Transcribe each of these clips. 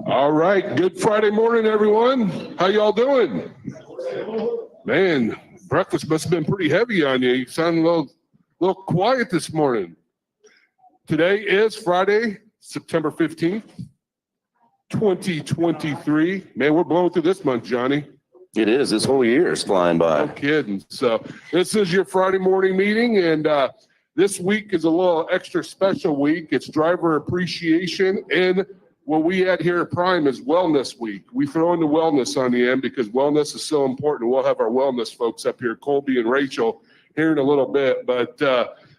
All right, good Friday morning, everyone. How y'all doing? Man, breakfast must have been pretty heavy on you. You sound a little quiet this morning. Today is Friday, September 15th, 2023. Man, we're blowing through this month, Johnny. It is. This whole year is flying by. No kidding. So this is your Friday morning meeting, and this week is a little extra special week. It's driver appreciation, and what we had here at Prime is Wellness Week. We throw in the wellness on the end because wellness is so important. We'll have our wellness folks up here, Colby and Rachel, here in a little bit. But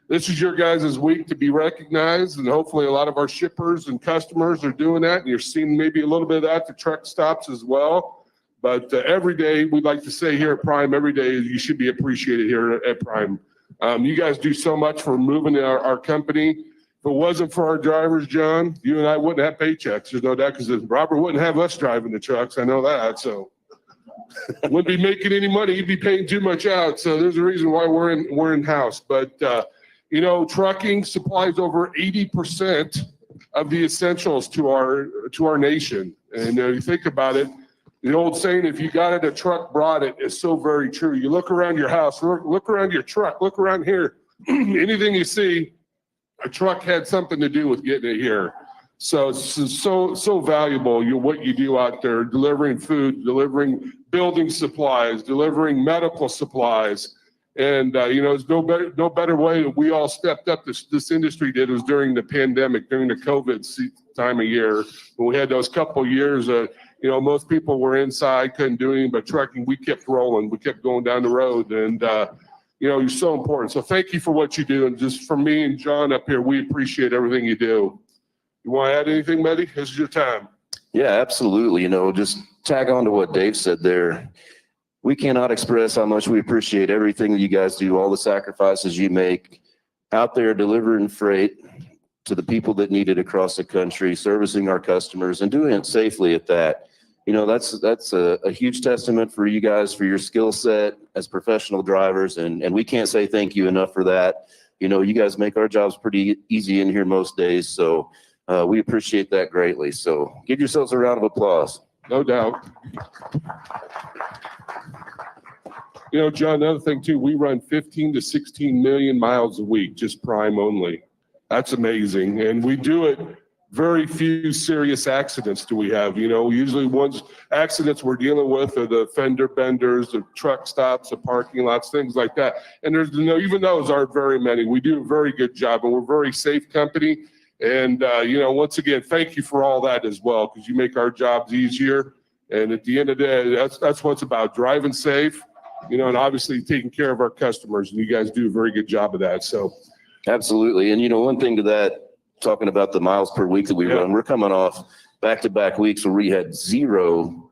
this is your guys' week to be recognized, and hopefully a lot of our shippers and customers are doing that, and you're seeing maybe a little bit of that at the truck stops as well. But every day, we'd like to say here at Prime, every day you should be appreciated here at Prime. You guys do so much for moving our company. If it wasn't for our drivers, John, you and I wouldn't have paychecks. There's no doubt, because Robert wouldn't have us driving the trucks. I know that. So wouldn't be making any money. He'd be paying too much out. So there's a reason why we're in house. But you know, trucking supplies over 80% of the essentials to our nation. And you think about it. The old saying, if you got it, a truck brought it, is so very true. You look around your house, look around your truck, look around here. Anything you see, a truck had something to do with getting it here. So it's so valuable, what you do out there, delivering food, delivering building supplies, delivering medical supplies. And you know, there's no better way that we all stepped up. This industry did was during the pandemic, during the COVID time of year, when we had those couple years. You know, most people were inside, couldn't do anything but trucking. We kept rolling. We kept going down the road. And, you know, you're so important. So thank you for what you do. And just for me and John up here, we appreciate everything you do. You want to add anything, Betty? This is your time. Yeah, absolutely. You know, just tag on to what Dave said there. We cannot express how much we appreciate everything that you guys do, all the sacrifices you make out there delivering freight to the people that need it across the country, servicing our customers and doing it safely at that. You know, that's a huge testament for you guys, for your skill set as professional drivers. And we can't say thank you enough for that. You know, you guys make our jobs pretty easy in here most days. So we appreciate that greatly. So give yourselves a round of applause. No doubt. You know, John, another thing too, we run 15 to 16 million miles a week, just Prime only. That's amazing. And we do it. Very few serious accidents do we have. You know, usually accidents we're dealing with are the fender benders, the truck stops, the parking lots, things like that. And there's even those aren't very many. We do a very good job, and we're a very safe company. And you know, once again, thank you for all that as well, because you make our jobs easier. And at the end of the day, that's what it's about: driving safe, you know, and obviously taking care of our customers. And you guys do a very good job of that. So, absolutely. And you know, one thing to that, talking about the miles per week that we run, we're coming off back-to-back weeks where we had 0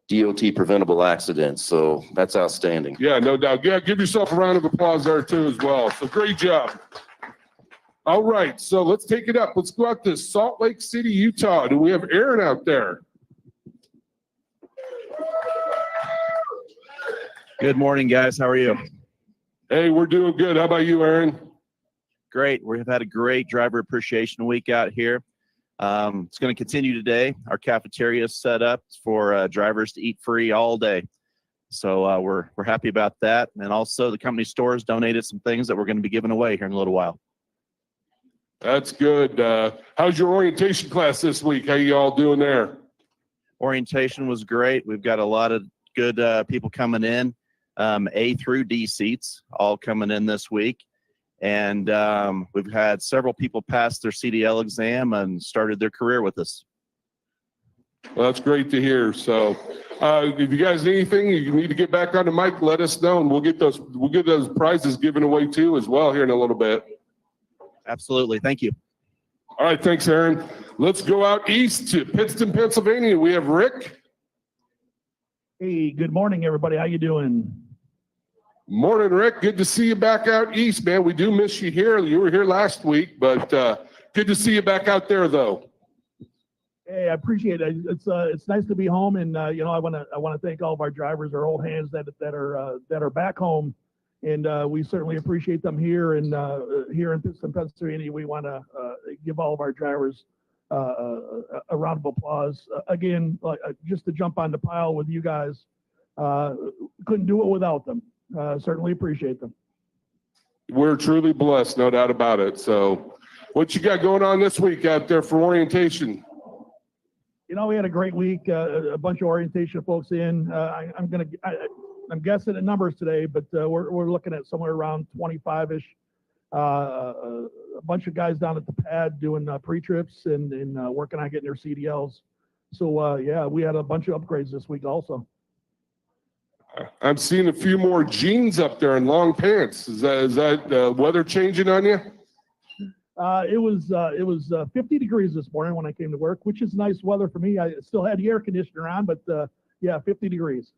DOT preventable accidents. So that's outstanding. Yeah, no doubt. Yeah, give yourself a round of applause there too as well. So great job. All right, so let's take it up. Let's go out to Salt Lake City, Utah. Do we have Aaron out there? Good morning, guys. How are you? Hey, we're doing good. How about you, Aaron? Great. We've had a great driver appreciation week out here. It's going to continue today. Our cafeteria is set up for drivers to eat free all day. So we're happy about that. And also the company stores donated some things that we're going to be giving away here in a little while. That's good. How's your orientation class this week? How you all doing there? Orientation was great. We've got a lot of good people coming in, A through D seats all coming in this week. And we've had several people pass their CDL exam and started their career with us. Well, that's great to hear. So if you guys need anything, you need to get back on the mic, let us know, and we'll get those prizes given away too as well here in a little bit. Absolutely. Thank you. All right. Thanks, Aaron. Let's go out east to Pittston, Pennsylvania. We have Rick. Hey, good morning, everybody. How you doing? Morning, Rick. Good to see you back out east, man. We do miss you here. You were here last week, but good to see you back out there, though. Hey, I appreciate it. It's nice to be home, and you know, I want to thank all of our drivers, our old hands that are back home, And we certainly appreciate them here. And here in Pittston, Pennsylvania, we want to give all of our drivers a round of applause. Again, just to jump on the pile with you guys, couldn't do it without them. Certainly appreciate them. We're truly blessed, no doubt about it. So what you got going on this week out there for orientation? You know, we had a great week, a bunch of orientation folks in. I'm guessing at numbers today, but we're looking at somewhere around 25-ish. A bunch of guys down at the pad doing pre-trips and working on getting their CDLs. So, yeah, we had a bunch of upgrades this week also. I'm seeing a few more jeans up there and long pants. Is that weather changing on you? It was 50 degrees this morning when I came to work, which is nice weather for me. I still had the air conditioner on, but yeah, 50 degrees.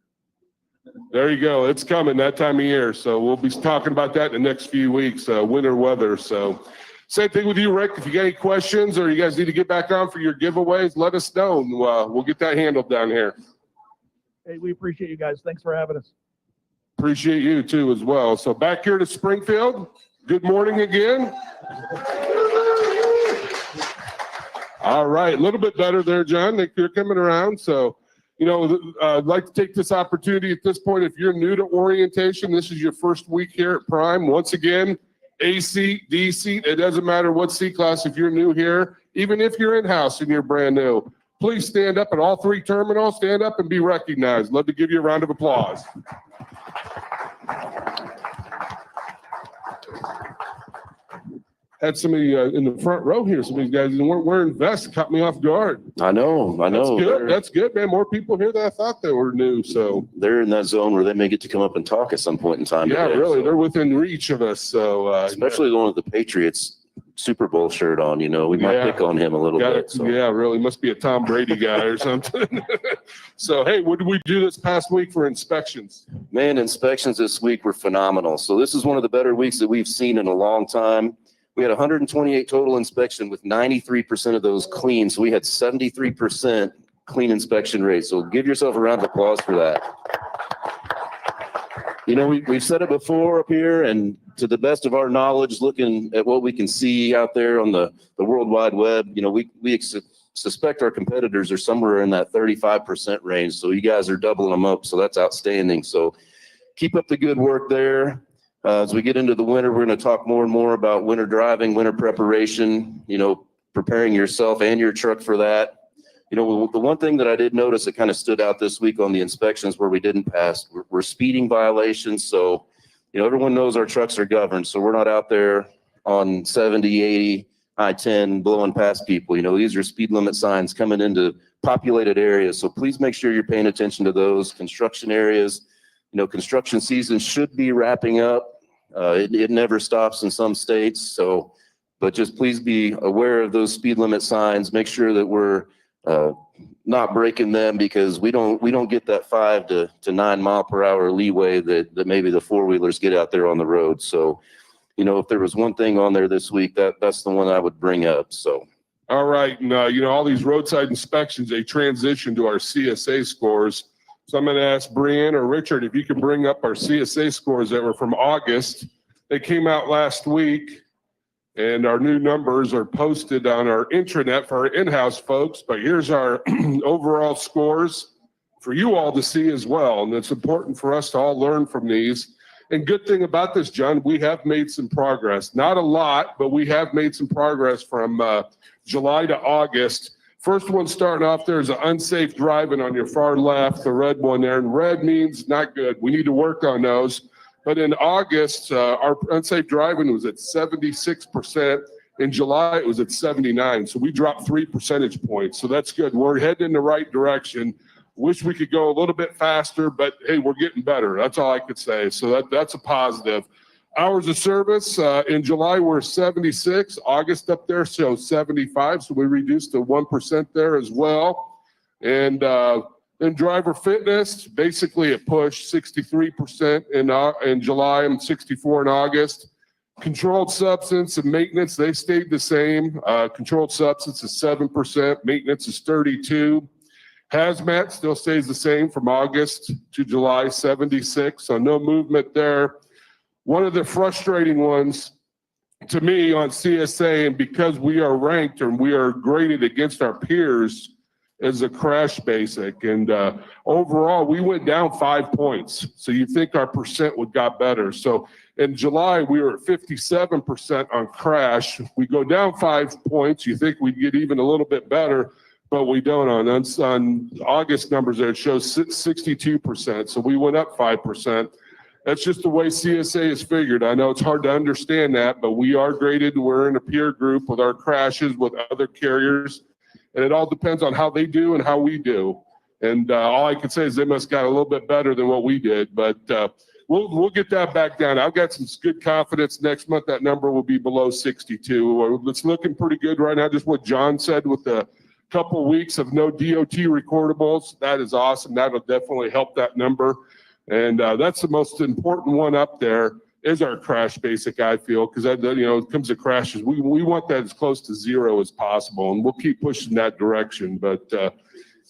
There you go. It's coming that time of year. So we'll be talking about that in the next few weeks, winter weather. So same thing with you, Rick. If you got any questions or you guys need to get back on for your giveaways, let us know. And, we'll get that handled down here. Hey, we appreciate you guys. Thanks for having us. Appreciate you too as well. So back here to Springfield. Good morning again. All right. A little bit better there, John. You're coming around. So, you know, I'd like to take this opportunity at this point. If you're new to orientation, this is your first week here at Prime. Once again, A seat, D seat, it doesn't matter what seat class. If you're new here, even if you're in-house and you're brand new, please stand up at all three terminals, stand up and be recognized. Love to give you a round of applause. Had somebody in the front row here. Some of these guys weren't wearing vests, caught me off guard. I know. That's good. That's good, man. More people here than I thought they were new. So they're in that zone where they may get to come up and talk at some point in time. Yeah, today, really. so. They're within reach of us. So Especially the one with the Patriots Super Bowl shirt on, you know, we might pick on him a little bit. So. Yeah, really. Must be a Tom Brady guy or something. So, hey, what did we do this past week for inspections? Man, inspections this week were phenomenal. So this is one of the better weeks that we've seen in a long time. We had 128 total inspection with 93% of those clean. So we had 73% clean inspection rate. So give yourself a round of applause for that. You know, we've said it before up here, and to the best of our knowledge, looking at what we can see out there on the World Wide Web, you know, we suspect our competitors are somewhere in that 35% range. So you guys are doubling them up. So that's outstanding. So keep up the good work there. As we get into the winter, we're going to talk more and more about winter driving, winter preparation, you know, preparing yourself and your truck for that. You know, the one thing that I did notice that kind of stood out this week on the inspections where we didn't pass were speeding violations. So, you know, everyone knows our trucks are governed. So we're not out there on 70, 80, I-10 blowing past people. You know, these are speed limit signs coming into populated areas. So please make sure you're paying attention to those construction areas. You know, construction season should be wrapping up. It never stops in some states. So, but just please be aware of those speed limit signs. Make sure that we're not breaking them, because we don't get that 5 to 9 mile per hour leeway that maybe the four-wheelers get out there on the road. So, you know, if there was one thing on there this week, that's the one I would bring up. So. All right. And, you know, all these roadside inspections, they transition to our CSA scores. So I'm going to ask Brianne or Richard if you could bring up our CSA scores that were from August. They came out last week, and our new numbers are posted on our intranet for our in-house folks. But here's our overall scores for you all to see as well. And it's important for us to all learn from these. And good thing about this, John, we have made some progress. Not a lot, but we have made some progress from July to August. First one starting off there is an unsafe driving on your far left, the red one there. And red means not good. We need to work on those. But in August, our unsafe driving was at 76%. In July, it was at 79. So we dropped 3 percentage points. So that's good. We're heading in the right direction. Wish we could go a little bit faster, but hey, we're getting better. That's all I could say. So that's a positive. Hours of service in July were 76. August up there shows 75. So we reduced to 1% there as well. And then driver fitness, basically it pushed 63% in July and 64 in August. Controlled substance and maintenance, they stayed the same. Controlled substance is 7%, maintenance is 32. Hazmat still stays the same from August to July, 76. So no movement there. One of the frustrating ones to me on CSA, and because we are ranked and we are graded against our peers, is a crash basic. And overall, we went down 5 points. So you think our percent would got better. So in July, we were at 57% on crash. We go down 5 points. You think we'd get even a little bit better, but we don't. On August numbers there, it shows 62%. So we went up 5%. That's just the way CSA is figured. I know it's hard to understand that, but we are graded. We're in a peer group with our crashes with other carriers, and it all depends on how they do and how we do. And all I can say is they must got a little bit better than what we did, but we'll get that back down. I've got some good confidence next month that number will be below 62. It's looking pretty good right now. Just what John said with the couple weeks of no DOT recordables, that is awesome. That'll definitely help that number. And that's the most important one up there is our crash basic, I feel, because that, it comes to crashes. We want that as close to zero as possible, and we'll keep pushing that direction. But,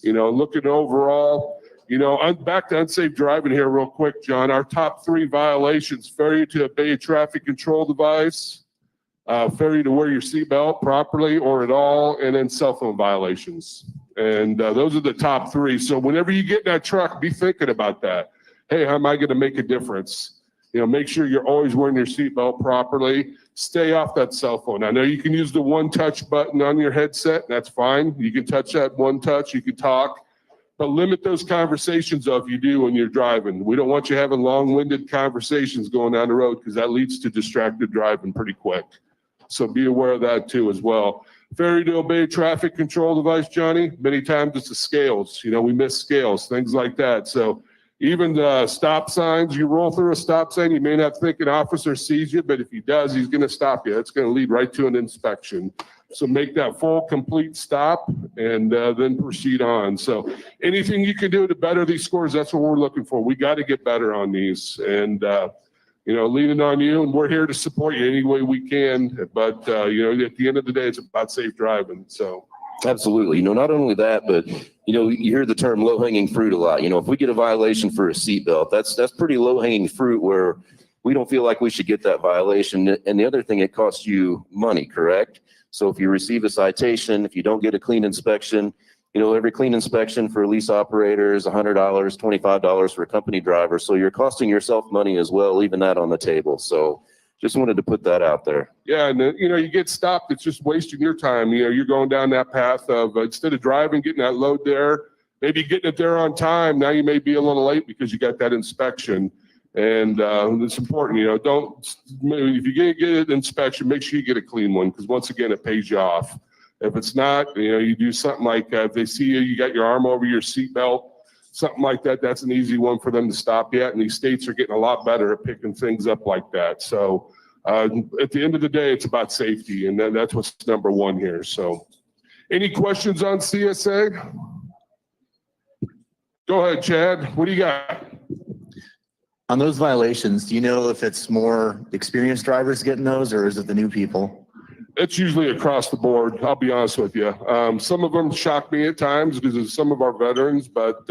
looking overall, back to unsafe driving here real quick, John, our top 3 violations: failure to obey a traffic control device, failure to wear your seatbelt properly or at all, and then cell phone violations. And those are the top 3. So whenever you get in that truck, be thinking about that. Hey, how am I going to make a difference? Make sure you're always wearing your seatbelt properly. Stay off that cell phone. I know you can use the one touch button on your headset. That's fine. You can touch that one touch. You can talk, but limit those conversations if you do when you're driving. We don't want you having long-winded conversations going down the road because that leads to distracted driving pretty quick. So be aware of that too as well. Failure to obey traffic control device, Johnny. Many times it's the scales. We miss scales, things like that. So even the stop signs, you roll through a stop sign, you may not think an officer sees you, but if he does, he's going to stop you. It's going to lead right to an inspection. So make that full, complete stop and then proceed on. So anything you can do to better these scores, that's what we're looking for. We got to get better on these and, leaning on you, and we're here to support you any way we can. But, at the end of the day, it's about safe driving. So. Absolutely. Not only that, but, you hear the term low-hanging fruit a lot. If we get a violation for a seatbelt, that's pretty low-hanging fruit where we don't feel like we should get that violation. And the other thing, it costs you money, correct? So if you receive a citation, if you don't get a clean inspection, every clean inspection for a lease operator is $100, $25 for a company driver. So you're costing yourself money as well, leaving that on the table. So just wanted to put that out there. Yeah, and you get stopped, it's just wasting your time. You're going down that path of instead of driving, getting that load there, maybe getting it there on time. Now you may be a little late because you got that inspection. And it's important, if you get an inspection, make sure you get a clean one, because once again, it pays you off. If it's not, you do something like if they see you got your arm over your seatbelt, something like that, that's an easy one for them to stop you at. And these states are getting a lot better at picking things up like that. So at the end of the day, it's about safety, and that's what's number one here. So any questions on CSA? Go ahead, Chad. What do you got? On those violations, do you know if it's more experienced drivers getting those, or is it the new people? It's usually across the board. I'll be honest with you. Some of them shock me at times because of some of our veterans, but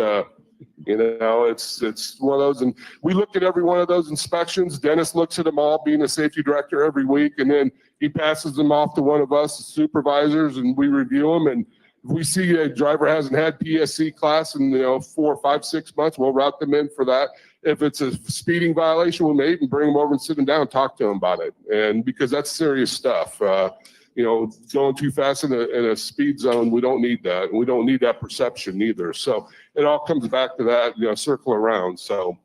it's one of those. And we look at every one of those inspections. Dennis looks at them all, being a safety director, every week, and then he passes them off to one of us supervisors, and we review them. And if we see a driver hasn't had PSC class in 4, 5, 6 months, we'll route them in for that. If it's a speeding violation, we may even bring them over and sit them down and talk to them about it. And because that's serious stuff, going too fast in a speed zone, we don't need that. And we don't need that perception either. So it all comes back to that, circle around. So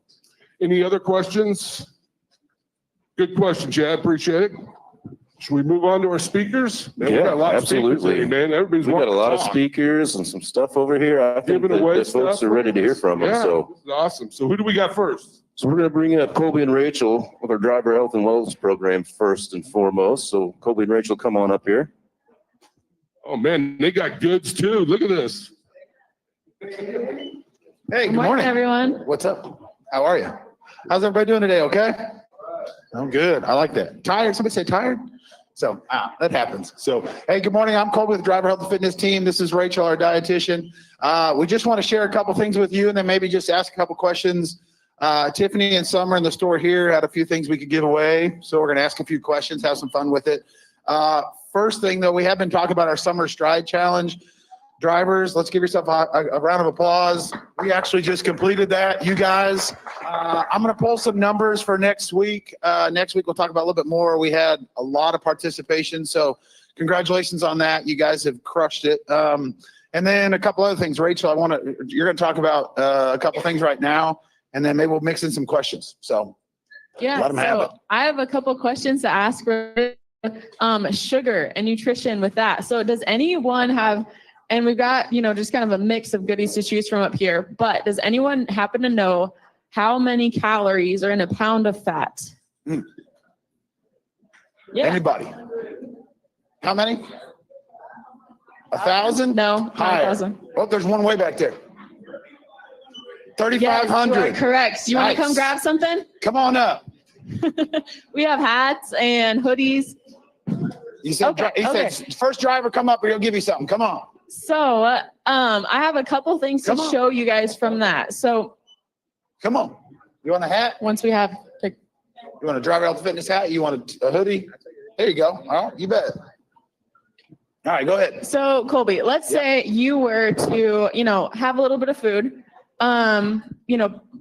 any other questions? Good question, Chad. Appreciate it. Should we move on to our speakers? Man, we got a lot absolutely. Of speakers today, man. Everybody's We got a lot of talk. speakers and some stuff over here. I think Giving away that folks stuff. are ready to hear from them. Yeah, So. this is awesome. So who do we got first? So we're going to bring up Colby and Rachel with our driver health and wellness program first and foremost. So Colby and Rachel, come on up here. Oh man, they got goods too. Look at this. Hey, good morning, everyone. What's up? How are you? How's everybody doing today? Okay? I'm good. I like that. Tired? Somebody say tired? So that happens. So, hey, good morning. I'm Colby with the Driver Health and Fitness team. This is Rachel, our dietitian. We just want to share a couple things with you and then maybe just ask a couple questions Tiffany and Summer in the store here had a few things we could give away. So we're going to ask a few questions, have some fun with it. First thing though, we have been talking about our summer stride challenge. Drivers, let's give yourself a round of applause. We actually just completed that, you guys. I'm going to pull some numbers for next week. Next week, we'll talk about a little bit more. We had a lot of participation, so congratulations on that. You guys have crushed it. And then a couple other things. Rachel, you're going to talk about a couple things right now, and then maybe we'll mix in some questions. So yeah, let them have it. I have a couple questions to ask for sugar and nutrition with that. So does anyone have, and we've got, just kind of a mix of goodies to choose from up here, but does anyone happen to know how many calories are in a pound of fat? Mm. Yeah. Anybody? How many? 1,000? No, not Higher. 1,000. Oh, there's one way back there. Yes, you are 3,500. correct. You want to come Nice. grab something? Come on up. We have hats and hoodies. You said, Okay, he okay. said, first driver come up or he'll give you something. Come on. So I have a couple things to Come on. show you guys from that. So Come on. You want a hat? once we have, You want a driver health fitness hat? You want a hoodie? There you go. Well, you bet. All right, go ahead. so Colby, let's say you were to, have a little bit of food.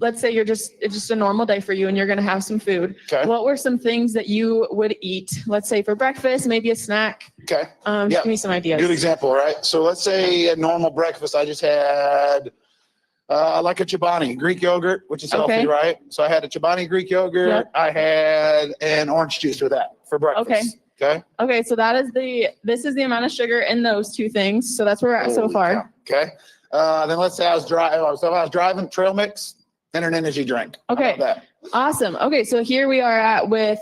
Let's say it's just a normal day for you and you're going to have some food. Okay. What were some things that you would eat? Let's say for breakfast, maybe a snack. Okay. Just Yeah. give me some ideas. Good example, right? So let's say a normal breakfast, I just had like a Chobani, Greek yogurt, which is healthy, Okay. right? So I had a Chobani Greek yogurt. Yep. I had an orange juice with that for breakfast. Okay. Okay, so this is the amount of sugar in those two things. So that's where we're at so Holy far. cow. Okay. Then let's say I was driving, trail mix and an energy drink. How Okay. about that? Awesome. Okay, so here we are at with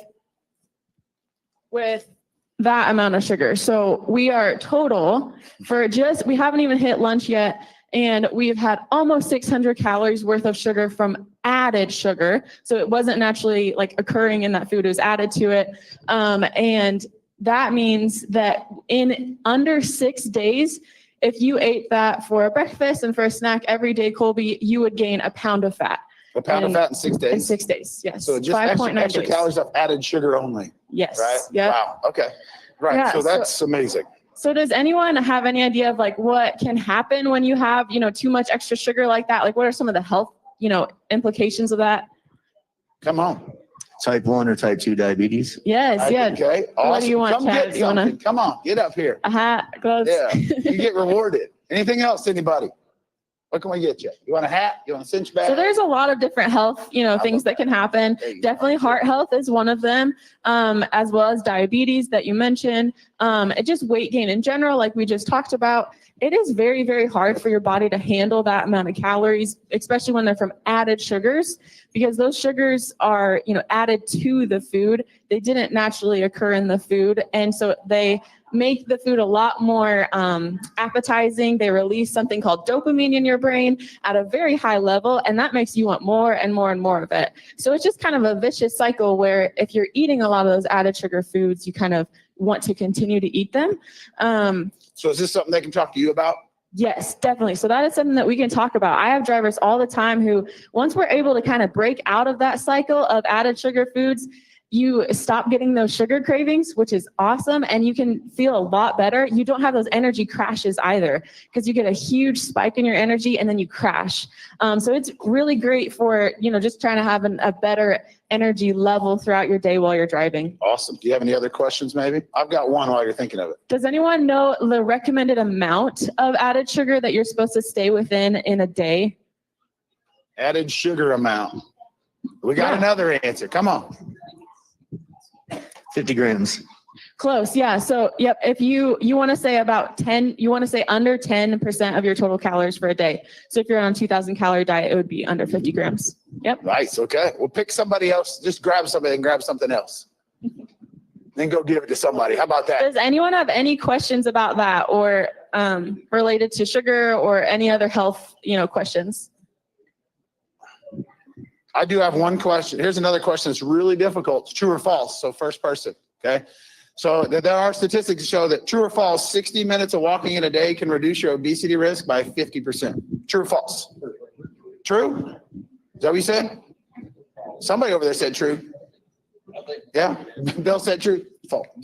that amount of sugar. So we are total we haven't even hit lunch yet, and we've had almost 600 calories worth of sugar from added sugar. So it wasn't naturally occurring in that food, it was added to it. And that means that in under 6 days, if you ate that for a breakfast and for a snack every day, Colby, you would gain a pound of fat A pound of in- fat in 6 days. in 6 days. Yes. So just extra days. calories of added sugar only, Yes. right? Yeah. Wow. Okay. Right. Yeah, So so- that's amazing. So does anyone have any idea of what can happen when you have, too much extra sugar like that? What are some of the health, implications of that? Come on. Type 1 or type 2 diabetes? Yes. Yeah. Okay. Awesome. What do you want, Come Chad? get Do you wanna- something. Come on. Get up here. A hat, gloves. Yeah. You get rewarded. Anything else, anybody? What can we get you? You want a hat? You want a cinch bag? So there's a lot of different health, things that can happen. There you go. Definitely heart health is one of them, as well as diabetes that you mentioned. It just weight gain in general, like we just talked about. It is very, very hard for your body to handle that amount of calories, especially when they're from added sugars, because those sugars are, added to the food. They didn't naturally occur in the food. And so they make the food a lot more appetizing. They release something called dopamine in your brain at a very high level, and that makes you want more and more and more of it. So it's just kind of a vicious cycle where if you're eating a lot of those added sugar foods, you kind of want to continue to eat them. So is this something they can talk to you about? Yes, definitely. So that is something that we can talk about. I have drivers all the time who, once we're able to kind of break out of that cycle of added sugar foods, you stop getting those sugar cravings, which is awesome. And you can feel a lot better. You don't have those energy crashes either, because you get a huge spike in your energy and then you crash. So it's really great for, just trying to have a better energy level throughout your day while you're driving. Awesome. Do you have any other questions maybe? I've got one while you're thinking of it. Does anyone know the recommended amount of added sugar that you're supposed to stay within in a day? Added sugar amount. We got Yeah. another answer. Come on. 50 grams. Close, yeah. So, yep, if you want to say under 10% of your total calories for a day. So if you're on a 2,000 calorie diet, it would be under 50 grams. Yep. Nice. Okay. We'll pick somebody else. Just grab somebody and grab something else. Then go give it to somebody. How about that? Does anyone have any questions about that, or related to sugar or any other health, questions? I do have one question. Here's another question that's really difficult. It's true or false. So first person. Okay. So there are statistics that show that true or false, 60 minutes of walking in a day can reduce your obesity risk by 50%. True or false? True? Is that what you said? Somebody over there said true. Yeah, Bill said true.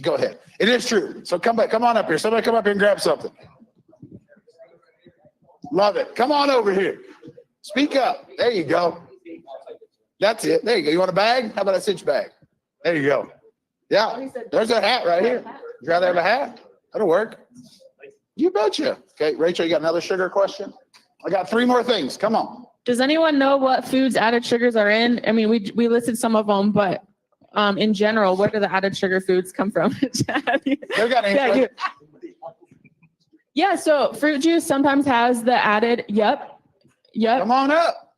Go ahead. It is true. So come on up here. Somebody come up here and grab something. Love it. Come on over here. Speak up. There you go. That's it. There you go. You want a bag? How about a cinch bag? There you go. Yeah, there's a hat right here. You'd rather have a hat? That'll work. You betcha. Okay, Rachel, you got another sugar question? I got 3 more things. Come on. Does anyone know what foods added sugars are in? I mean, we listed some of them, but in general, where do the added sugar foods come from? They've got Yeah, yeah, so fruit juice sometimes has the added, yep. Come on up.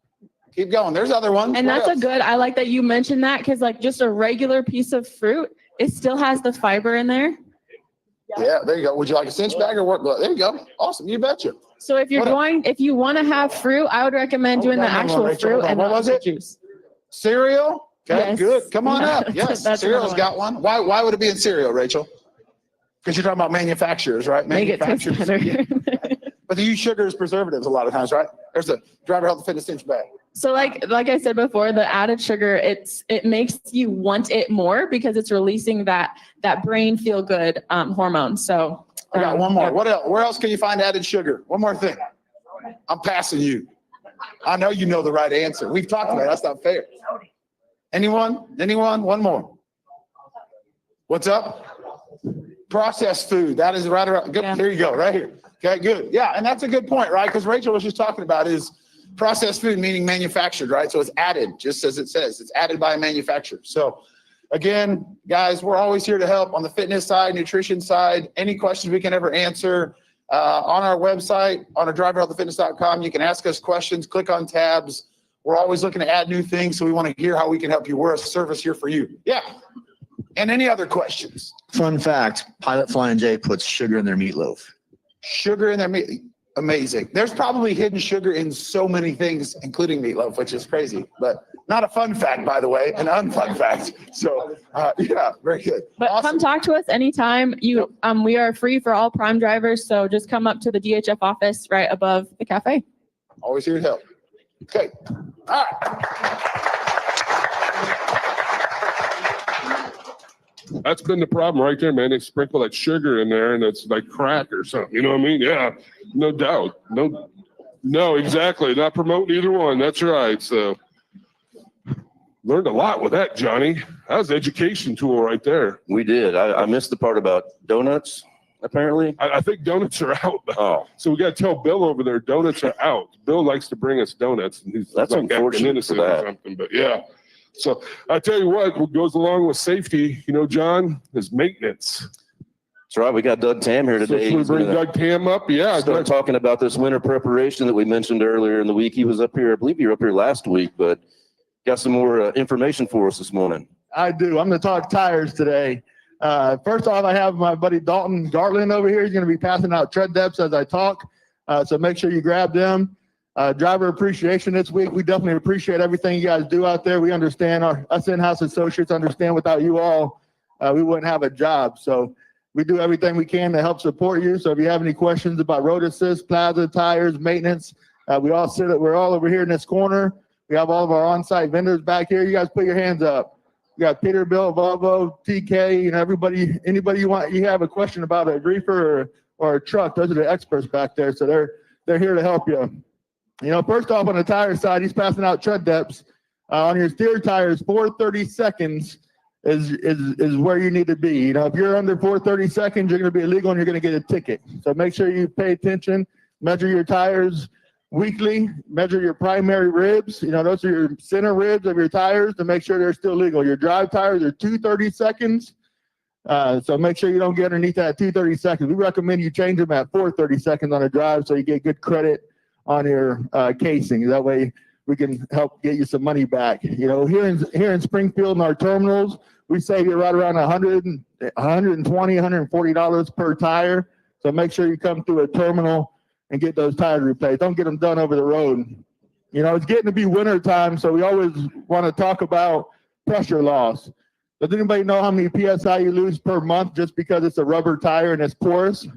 Keep going. There's other ones. And What that's a else? good, I like that you mentioned that because like just a regular piece of fruit, it still has the fiber in there. Yeah, there you go. Would you like a cinch bag or what? There you go. Awesome. You betcha. So if if you want to have fruit, I would recommend doing the Hold on, actual Rachel, fruit hold on. and What not was the it? juice. Cereal? Okay, Yes. good. Come on up. Yes, That's cereal's another got one. Why would it be in cereal, Rachel? Because you're talking about manufacturers, right? Make it taste better. Yeah. But they use sugar as preservatives a lot of times, right? There's a driver health and fitness cinch bag. So like I said before, the added sugar, it makes you want it more because it's releasing that brain feel good hormone. So I got one more. yeah. What else? Where else can you find added sugar? One more thing. I'm passing you. I know you know the right answer. We've talked about it. That's not fair. Anyone? One more. What's up? Processed food. That is right around. Good. Yeah. Here you go. Right here. Okay, good. Yeah, and that's a good point, right? Because Rachel was just talking about is processed food meaning manufactured, right? So it's added, just as it says. It's added by a manufacturer. So again, guys, we're always here to help on the fitness side, nutrition side, any questions we can ever answer. On our website, on our driverhealthfitness.com, you can ask us questions, click on tabs. We're always looking to add new things, so we want to hear how we can help you. We're a service here for you. Yeah. And any other questions? Fun fact, Pilot Flying J puts sugar in their meatloaf. Sugar in their meat. Amazing. There's probably hidden sugar in so many things, including meatloaf, which is crazy, but not a fun fact, by the way, an unfun fact. So, yeah, very good. But Awesome. come talk to us anytime. We are free for all Prime drivers. So just come up to the DHF office right above the cafe. Always here to help. Okay. All right. That's been the problem right there, man. They sprinkle that sugar in there and it's like crack or something. You know what I mean? Yeah, no doubt. No, exactly. Not promoting either one. That's right. So learned a lot with that, Johnny. That was an education tool right there. We did. I missed the part about donuts, apparently. I think donuts are out. Oh, So we got to tell Bill over there, donuts are out. Bill likes to bring us donuts. And he's That's like acting unfortunate innocent for or that. something, but yeah. So I tell you what goes along with safety, John, is maintenance. that's right. We got Doug Tam here So today. should we He's bring gonna Doug Tam up? Yeah. start talking about this winter preparation that we mentioned earlier in the week. He was up here, I believe you were up here last week, but got some more information for us this morning. I do. I'm going to talk tires today. First off, I have my buddy Dalton Gartland over here. He's going to be passing out tread depths as I talk. So make sure you grab them. Driver appreciation this week. We definitely appreciate everything you guys do out there. We understand us in-house associates understand without you all, we wouldn't have a job. So we do everything we can to help support you. So if you have any questions about road assist, plaza, tires, maintenance, we're all over here in this corner. We have all of our on-site vendors back here. You guys put your hands up. We got Peterbilt, Volvo, TK, everybody, anybody you have a question about a reefer or a truck, those are the experts back there. So they're here to help you. First off on the tire side, he's passing out tread depths. On your steer tires, 430 seconds is where you need to be. If you're under 430 seconds, you're going to be illegal and you're going to get a ticket. So make sure you pay attention, measure your tires weekly, measure your primary ribs. Those are your center ribs of your tires to make sure they're still legal. Your drive tires are 230 seconds. So make sure you don't get underneath that 230 seconds. We recommend you change them at 430 seconds on a drive so you get good credit on your casing. That way we can help get you some money back. Here in Springfield in our terminals, we save you right around $120, $140 per tire. So make sure you come through a terminal and get those tires replaced. Don't get them done over the road. It's getting to be winter time, so we always want to talk about pressure loss. Does anybody know how many PSI you lose per month just because it's a rubber tire and it's porous?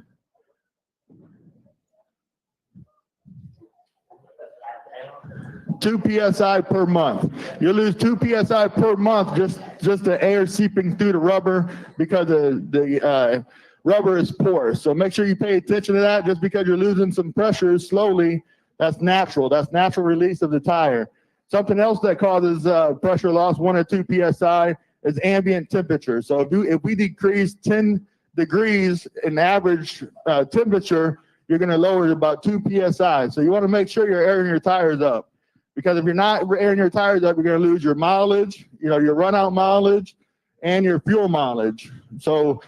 2 PSI per month. You lose 2 PSI per month, just the air seeping through the rubber because the rubber is porous. So make sure you pay attention to that. Just because you're losing some pressure slowly, that's natural. That's natural release of the tire. Something else that causes pressure loss, 1 or 2 PSI, is ambient temperature. So if we decrease 10 degrees in average temperature, you're going to lower it about 2 PSI. So you want to make sure you're airing your tires up, because if you're not airing your tires up, you're going to lose your mileage, your run out mileage and your fuel mileage. So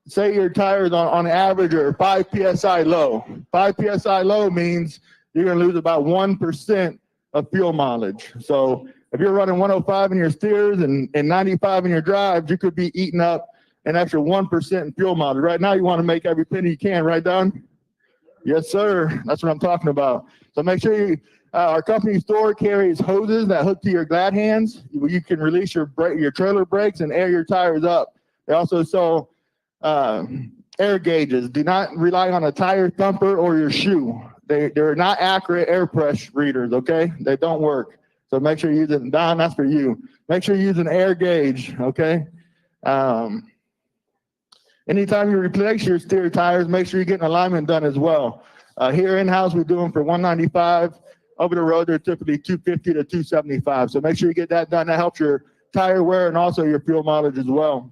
say your tires on average are 5 PSI low. 5 PSI low means you're going to lose about 1% of fuel mileage. So if you're running 105 in your steers and 95 in your drives, you could be eating up an extra 1% in fuel mileage. Right now, you want to make every penny you can, right, Don? Yes, sir. That's what I'm talking about. So make sure our company store carries hoses that hook to your glad hands. You can release your trailer brakes and air your tires up. They also sell air gauges. Do not rely on a tire thumper or your shoe. They're not accurate air pressure readers, okay? They don't work. So make sure you use it. Don, that's for you. Make sure you use an air gauge, okay? Anytime you replace your steer tires, make sure you're getting alignment done as well. Here in-house, we do them for 195. Over the road, they're typically 250 to 275. So make sure you get that done. That helps your tire wear and also your fuel mileage as well.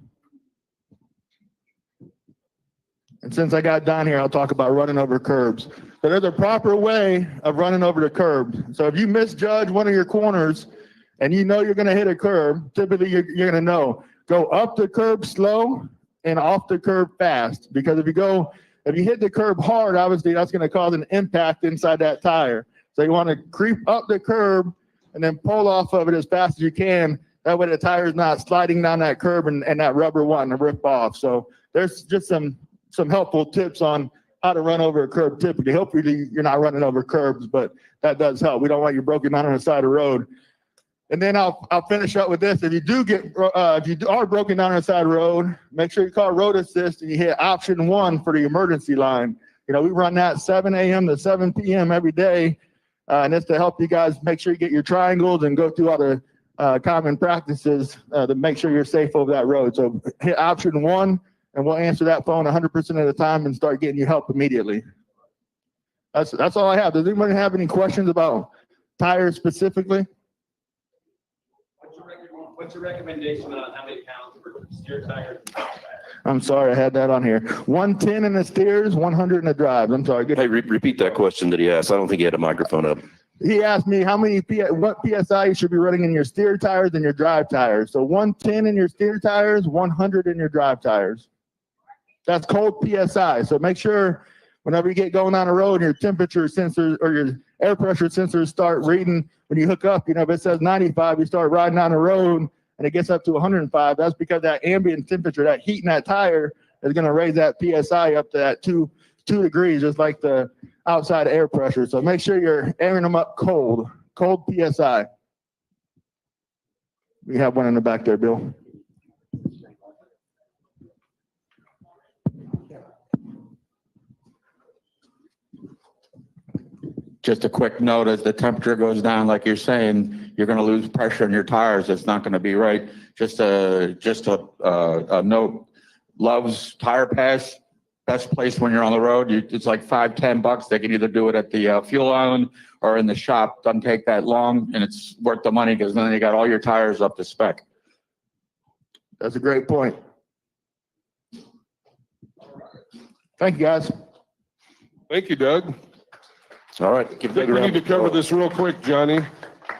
And since I got Don here, I'll talk about running over curbs. So there's a proper way of running over the curb. So if you misjudge one of your corners and you know you're going to hit a curb, typically you're going to know, go up the curb slow and off the curb fast. Because if you hit the curb hard, obviously that's going to cause an impact inside that tire. So you want to creep up the curb and then pull off of it as fast as you can. That way the tire is not sliding down that curb and that rubber wanting to rip off. So there's just some helpful tips on how to run over a curb typically. Hopefully you're not running over curbs, but that does help. We don't want you broken down on the side of the road. And then I'll finish up with this. If you are broken down on the side of the road, make sure you call road assist and you hit option 1 for the emergency line. We run that 7 a.m. to 7 p.m. every day. And it's to help you guys make sure you get your triangles and go through all the common practices to make sure you're safe over that road. So hit option 1. And we'll answer that phone 100% of the time and start getting you help immediately. That's all I have. Does anybody have any questions about tires specifically? What's your recommendation on how many pounds for steer tires and drive tires? I'm sorry, I had that on here. 110 in the steers, 100 in the drives. I'm sorry. Hey, repeat that question that he asked. I don't think he had a microphone up. He asked me what PSI you should be running in your steer tires and your drive tires. So 110 in your steer tires, 100 in your drive tires. That's cold PSI. So make sure whenever you get going on the road, your temperature sensors or your air pressure sensors start reading when you hook up. If it says 95, you start riding on the road and it gets up to 105. That's because that ambient temperature, that heat in that tire is going to raise that PSI up to that 2 degrees, just like the outside air pressure. So make sure you're airing them up cold PSI. We have one in the back there, Bill. Just a quick note, as the temperature goes down, like you're saying, you're going to lose pressure in your tires. It's not going to be right. Just a note, Love's Tire Pass, best place when you're on the road. It's like $5-10. They can either do it at the fuel island or in the shop. Doesn't take that long, and it's worth the money because then you got all your tires up to spec. That's a great point. Thank you, guys. Thank you, Doug. All right. I think we need to cover this real quick, Johnny.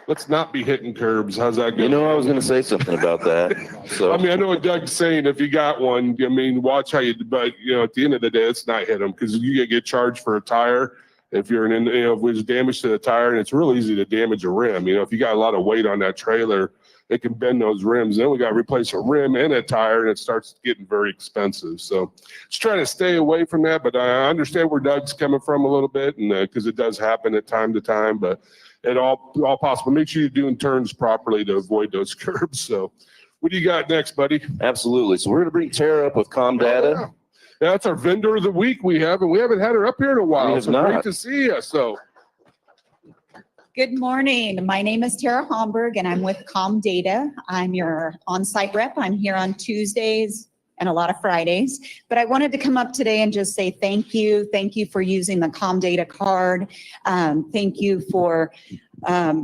Let's not be hitting curbs. How's that going? I was going to say something about that. So I know what Doug's saying. If you got one, watch how you, but at the end of the day, it's not hit them because you get charged for a tire. If you're if there's damage to the tire, and it's real easy to damage a rim. If you got a lot of weight on that trailer, it can bend those rims. Then we got to replace a rim and a tire, and it starts getting very expensive. So just trying to stay away from that. But I understand where Doug's coming from a little bit, and because it does happen at time to time. But it all possible. Make sure you're doing turns properly to avoid those curbs. So what do you got next, buddy? absolutely. So we're going to bring Tara up with ComData. Yeah, that's our vendor of the week we have, and we haven't had her up here in a while. We have So not. great to see you. So Good morning. My name is Tara Homburg and I'm with ComData. I'm your on-site rep. I'm here on Tuesdays and a lot of Fridays. But I wanted to come up today and just say thank you. Thank you for using the ComData card. Thank you for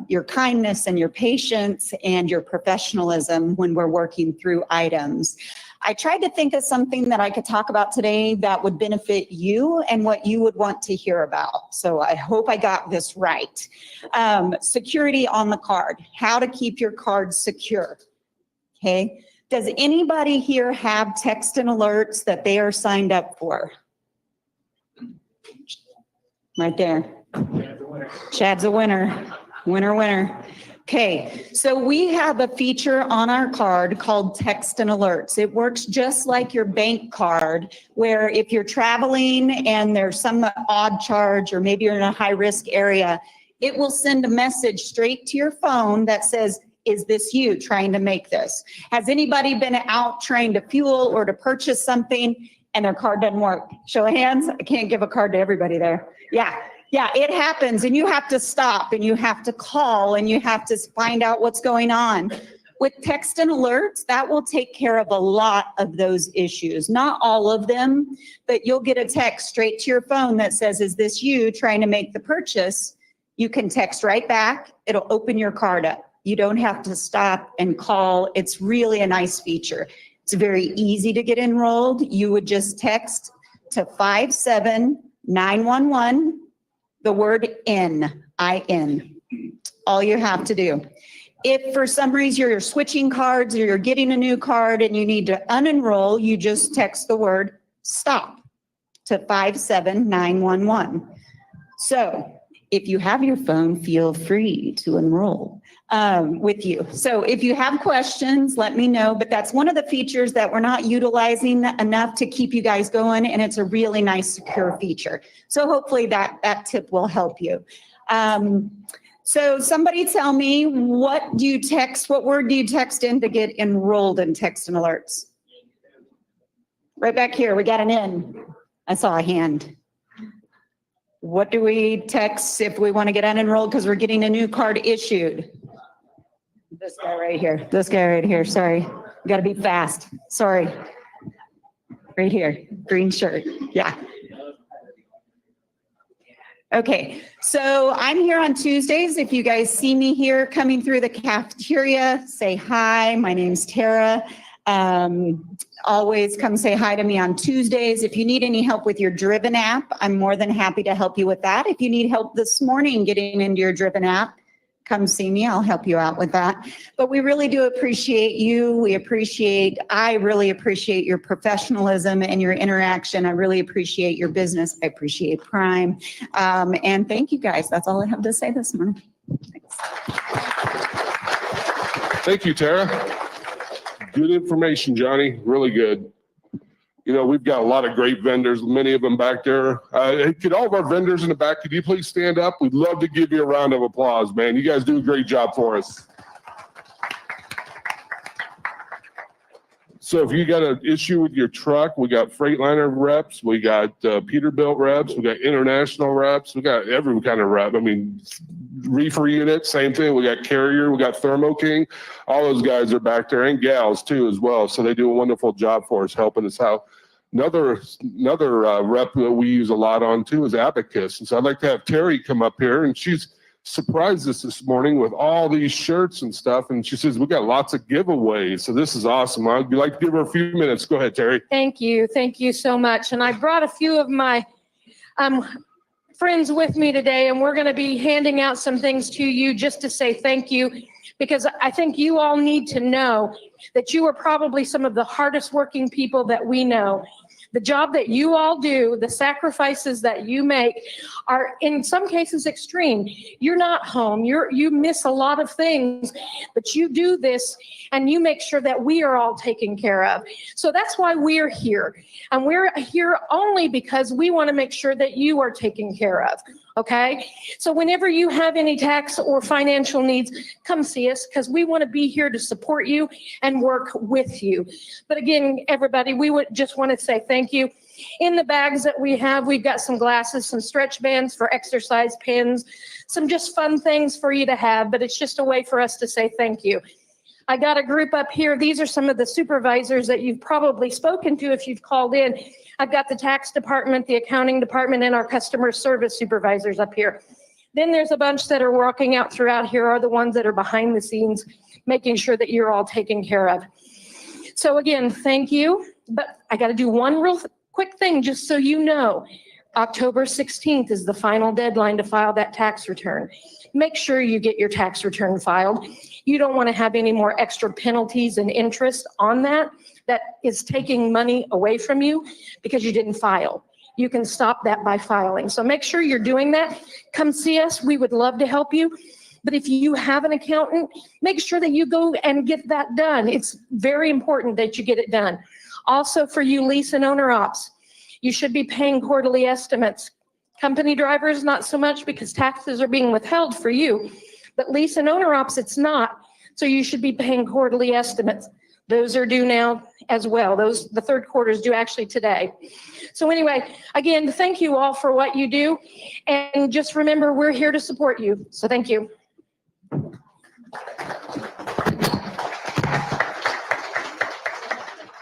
your kindness and your patience and your professionalism when we're working through items. I tried to think of something that I could talk about today that would benefit you and what you would want to hear about. So I hope I got this right. Security on the card, how to keep your card secure. Okay. Does anybody here have text and alerts that they are signed up for? Right there. Chad's a winner. Winner, winner. Okay, so we have a feature on our card called text and alerts. It works just like your bank card, where if you're traveling and there's some odd charge, or maybe you're in a high-risk area, it will send a message straight to your phone that says, is this you trying to make this? Has anybody been out trying to fuel or to purchase something and their card doesn't work? Show of hands. I can't give a card to everybody there. Yeah, it happens, and you have to stop and you have to call and you have to find out what's going on. With text and alerts, that will take care of a lot of those issues. Not all of them, but you'll get a text straight to your phone that says, is this you trying to make the purchase? You can text right back. It'll open your card up. You don't have to stop and call. It's really a nice feature. It's very easy to get enrolled. You would just text to 57911. The word IN, I-N, all you have to do. If for some reason you're switching cards or you're getting a new card and you need to unenroll, you just text the word stop to 57911. So if you have your phone, feel free to enroll with you. So if you have questions, let me know, but that's one of the features that we're not utilizing enough to keep you guys going, and it's a really nice, secure feature. So hopefully that tip will help you. So somebody tell me, what word do you text in to get enrolled in text and alerts? Right back here, we got an N. I saw a hand. What do we text if we want to get unenrolled because we're getting a new card issued? This guy right here, sorry. Got to be fast, sorry. Right here, green shirt, yeah. Okay, so I'm here on Tuesdays. If you guys see me here coming through the cafeteria, say hi, my name's Tara. Always come say hi to me on Tuesdays. If you need any help with your Driven app, I'm more than happy to help you with that. If you need help this morning getting into your Driven app, come see me. I'll help you out with that. But we really do appreciate you. I really appreciate your professionalism and your interaction. I really appreciate your business. I appreciate Prime. And thank you guys. That's all I have to say this morning. Thanks. Thank you, Tara. Good information, Johnny. Really good. You know, we've got a lot of great vendors, many of them back there. Could all of our vendors in the back, could you please stand up? We'd love to give you a round of applause, man. You guys do a great job for us. So if you got an issue with your truck, we got Freightliner reps, we got Peterbilt reps, we got international reps, we got every kind of rep. I mean, reefer unit, same thing. We got Carrier, we got Thermo King. All those guys are back there, and gals too as well. So they do a wonderful job for us, helping us out. Another rep that we use a lot on too is Abacus. And so I'd like to have Terry come up here, and she's surprised us this morning with all these shirts and stuff. And she says, we got lots of giveaways. So this is awesome. I'd like to give her a few minutes. Go ahead, Terry. Thank you. Thank you so much. And I brought a few of my friends with me today, and we're going to be handing out some things to you just to say thank you, because I think you all need to know that you are probably some of the hardest working people that we know. The job that you all do, the sacrifices that you make are in some cases extreme. You're not home, you miss a lot of things, but you do this and you make sure that we are all taken care of. So that's why we're here. And we're here only because we want to make sure that you are taken care of. Okay? So whenever you have any tax or financial needs, come see us because we want to be here to support you and work with you. But again, everybody, we would just want to say thank you. In the bags that we have, we've got some glasses, some stretch bands for exercise pins, some just fun things for you to have, but it's just a way for us to say thank you. I got a group up here. These are some of the supervisors that you've probably spoken to if you've called in. I've got the tax department, the accounting department, and our customer service supervisors up here. Then there's a bunch that are working out throughout here are the ones that are behind the scenes, making sure that you're all taken care of. So again, thank you. But I got to do one real quick thing, just so you know. October 16th is the final deadline to file that tax return. Make sure you get your tax return filed. You don't want to have any more extra penalties and interest on that is taking money away from you because you didn't file. You can stop that by filing. So make sure you're doing that. Come see us. We would love to help you. But if you have an accountant, make sure that you go and get that done. It's very important that you get it done. Also for you lease and owner ops, you should be paying quarterly estimates. Company drivers, not so much because taxes are being withheld for you, but lease and owner ops, it's not. So you should be paying quarterly estimates. Those are due now as well. The third quarter is due actually today. So anyway, again, thank you all for what you do. And just remember, we're here to support you. So thank you.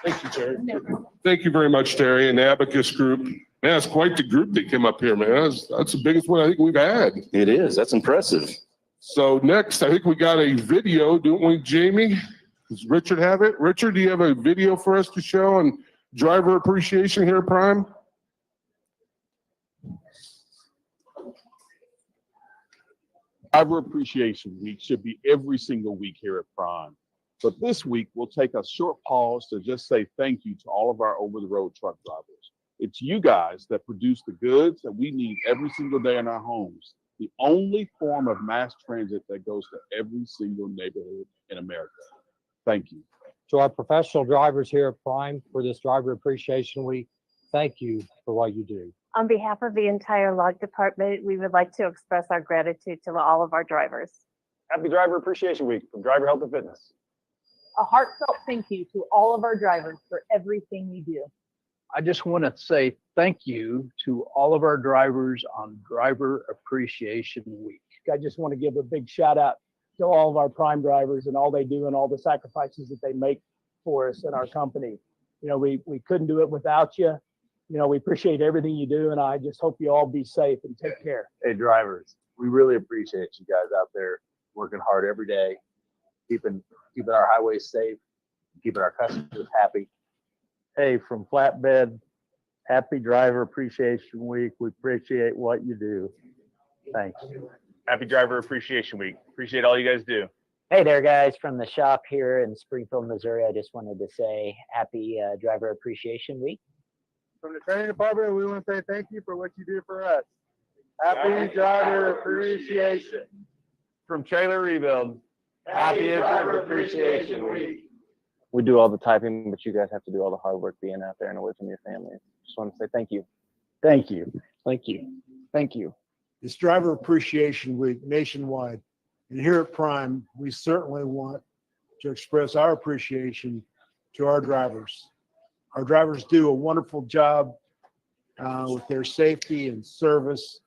Thank you, Terry. Thank you very much, Terry, and the Abacus Group. Man, it's quite the group that came up here, man. That's the biggest one I think we've had. It is. That's impressive. So next, I think we got a video, don't we, Jamie? Does Richard have it? Richard, do you have a video for us to show on driver appreciation here at Prime? Driver Appreciation Week should be every single week here at Prime. But this week, we'll take a short pause to just say thank you to all of our over-the-road truck drivers. It's you guys that produce the goods that we need every single day in our homes. The only form of mass transit that goes to every single neighborhood in America. Thank you. To our professional drivers here at Prime for this Driver Appreciation Week, thank you for what you do. On behalf of the entire log department, we would like to express our gratitude to all of our drivers. Happy Driver Appreciation Week from Driver Health and Fitness. A heartfelt thank you to all of our drivers for everything you do. I just want to say thank you to all of our drivers on Driver Appreciation Week. I just want to give a big shout out to all of our Prime drivers and all they do and all the sacrifices that they make for us and our company. You know, we couldn't do it without you. You know, we appreciate everything you do, and I just hope you all be safe and take care. Hey, drivers, we really appreciate you guys out there working hard every day, keeping our highways safe, keeping our customers happy. Hey, from Flatbed, happy Driver Appreciation Week. We appreciate what you do. Thanks. Happy Driver Appreciation Week. Appreciate all you guys do. Hey there, guys, from the shop here in Springfield, Missouri. I just wanted to say happy Driver Appreciation Week. From the training department, we want to say thank you for what you do for us. Happy Driver Appreciation. From Trailer Rebuild, happy Driver Appreciation Week. We do all the typing, but you guys have to do all the hard work being out there and away from your family. Just want to say thank you. Thank you. Thank you. Thank you. It's Driver Appreciation Week nationwide. And here at Prime, we certainly want to express our appreciation to our drivers. Our drivers do a wonderful job with their safety and service,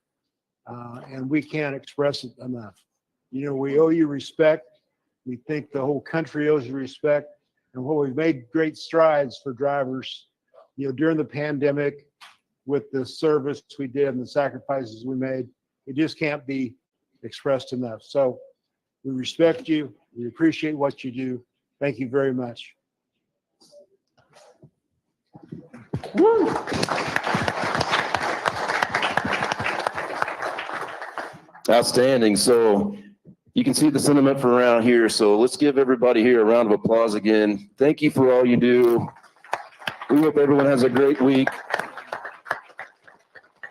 and we can't express it enough. You know, we owe you respect. We think the whole country owes you respect. And while we've made great strides for drivers, you know, during the pandemic with the service we did and the sacrifices we made, it just can't be expressed enough. So we respect you. We appreciate what you do. Thank you very much. Woo. Outstanding. So you can see the sentiment from around here. So let's give everybody here a round of applause again. Thank you for all you do. We hope everyone has a great week.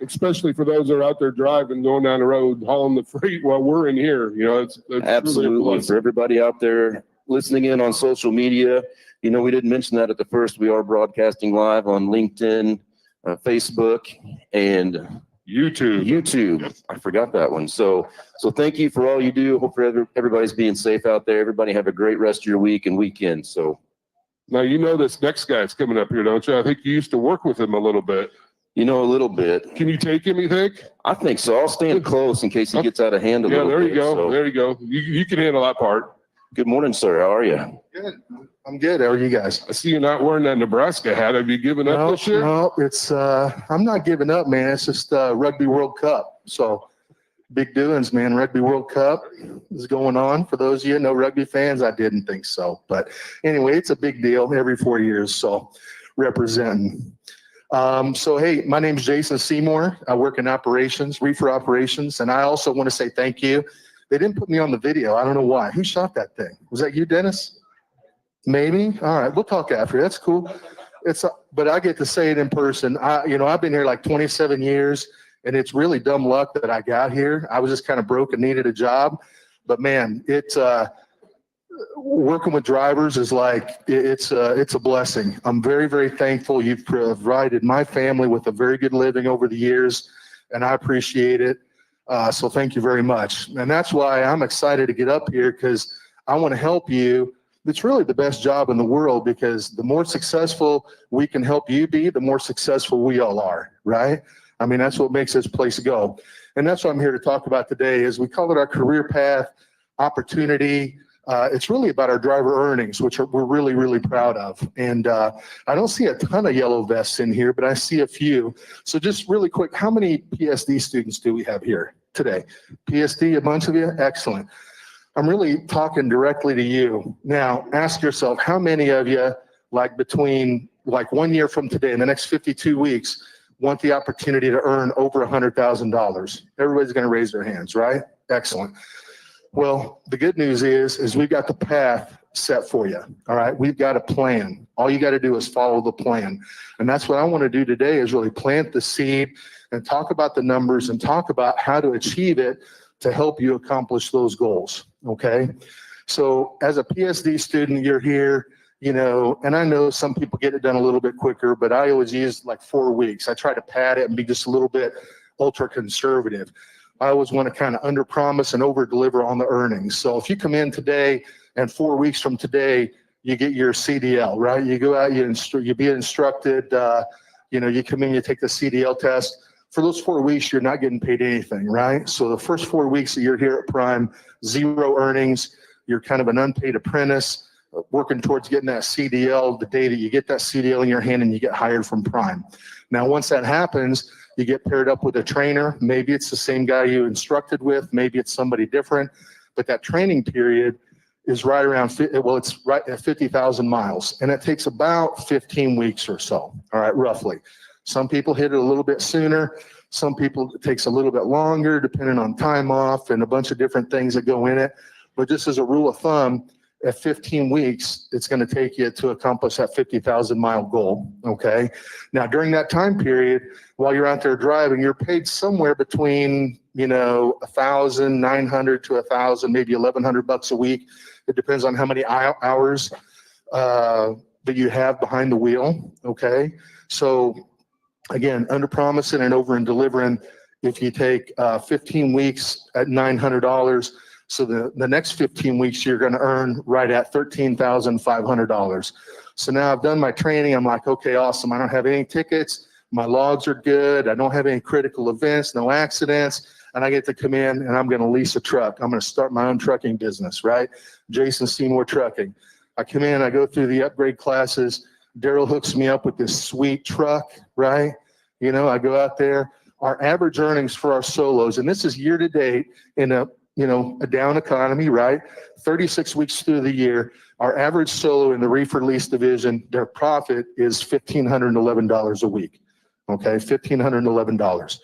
Especially for those that are out there driving, going down the road, hauling the freight while we're in here. You know, it's absolutely for everybody out there listening in on social media. You know, we didn't mention that at the first. We are broadcasting live on LinkedIn, Facebook, and YouTube. I forgot that one. So thank you for all you do. Hope everybody's being safe out there. Everybody have a great rest of your week and weekend. So now, you know this next guy's coming up here, don't you? I think you used to work with him a little bit. You know, a little bit. Can you take him, you think? I think so. I'll stand close in case he gets out of hand a little bit. Yeah, there you go. So. There you go. You can handle that part. Good morning, sir. How are you? Good. I'm good. How are you guys? I see you not wearing that Nebraska hat. Have you given up this year? No, it's I'm not giving up, man. It's just Rugby World Cup. So big doings, man. Rugby World Cup is going on. For those of you no rugby fans, I didn't think so. But anyway, it's a big deal every 4 years. So representing. So hey, my name is Jason Seymour. I work in operations, reefer operations, and I also want to say thank you. They didn't put me on the video. I don't know why. Who shot that thing? Was that you, Dennis? Maybe. All right, we'll talk after. That's cool. But I get to say it in person. I've been here like 27 years, and it's really dumb luck that I got here. I was just kind of broke and needed a job. But man, it's working with drivers is like it's a blessing. I'm very, very thankful. You've provided my family with a very good living over the years, and I appreciate it. So thank you very much. And that's why I'm excited to get up here, because I want to help you. It's really the best job in the world, because the more successful we can help you be, the more successful we all are, right? I mean, that's what makes this place go. And that's what I'm here to talk about today, is we call it our career path opportunity. It's really about our driver earnings, which we're really, really proud of. And I don't see a ton of yellow vests in here, but I see a few. So just really quick, how many PSD students do we have here today? PSD, a bunch of you? Excellent. I'm really talking directly to you. Now, ask yourself, how many of you, like between like 1 year from today, in the next 52 weeks, want the opportunity to earn over $100,000? Everybody's going to raise their hands, right? Excellent. Well, the good news is we've got the path set for you. All right. We've got a plan. All you got to do is follow the plan. And that's what I want to do today, is really plant the seed and talk about the numbers and talk about how to achieve it to help you accomplish those goals. Okay. So as a PSD student, you're here, and I know some people get it done a little bit quicker, but I always use like 4 weeks. I try to pad it and be just a little bit ultra conservative. I always want to kind of under promise and over deliver on the earnings. So if you come in today and 4 weeks from today, you get your CDL, right? You go out, you be instructed, you come in, you take the CDL test. For those 4 weeks, you're not getting paid anything, right? So the first 4 weeks that you're here at Prime, zero earnings. You're kind of an unpaid apprentice working towards getting that CDL the day that you get that CDL in your hand and you get hired from Prime. Now, once that happens, you get paired up with a trainer. Maybe it's the same guy you instructed with. Maybe it's somebody different. But that training period is right around, it's right at 50,000 miles. And it takes about 15 weeks or so, all right, roughly. Some people hit it a little bit sooner. Some people, it takes a little bit longer, depending on time off and a bunch of different things that go in it. But just as a rule of thumb, at 15 weeks, it's going to take you to accomplish that 50,000 mile goal. Okay. Now, during that time period, while you're out there driving, you're paid somewhere between, $1,900 to $1,000, maybe $1,100 a week. It depends on how many hours that you have behind the wheel. Okay. So again, under promising and over and delivering. If you take 15 weeks at $900, so the next 15 weeks, you're going to earn right at $13,500. So now I've done my training. I'm like, okay, awesome. I don't have any tickets. My logs are good. I don't have any critical events, no accidents. And I get to come in and I'm going to lease a truck. I'm going to start my own trucking business, right? Jason Seymour Trucking. I come in, I go through the upgrade classes. Daryl hooks me up with this sweet truck, right? I go out there. Our average earnings for our solos, and this is year to date in a down economy, right? 36 weeks through the year, our average solo in the reefer lease division, their profit is $1,511 a week. Okay, $1,511.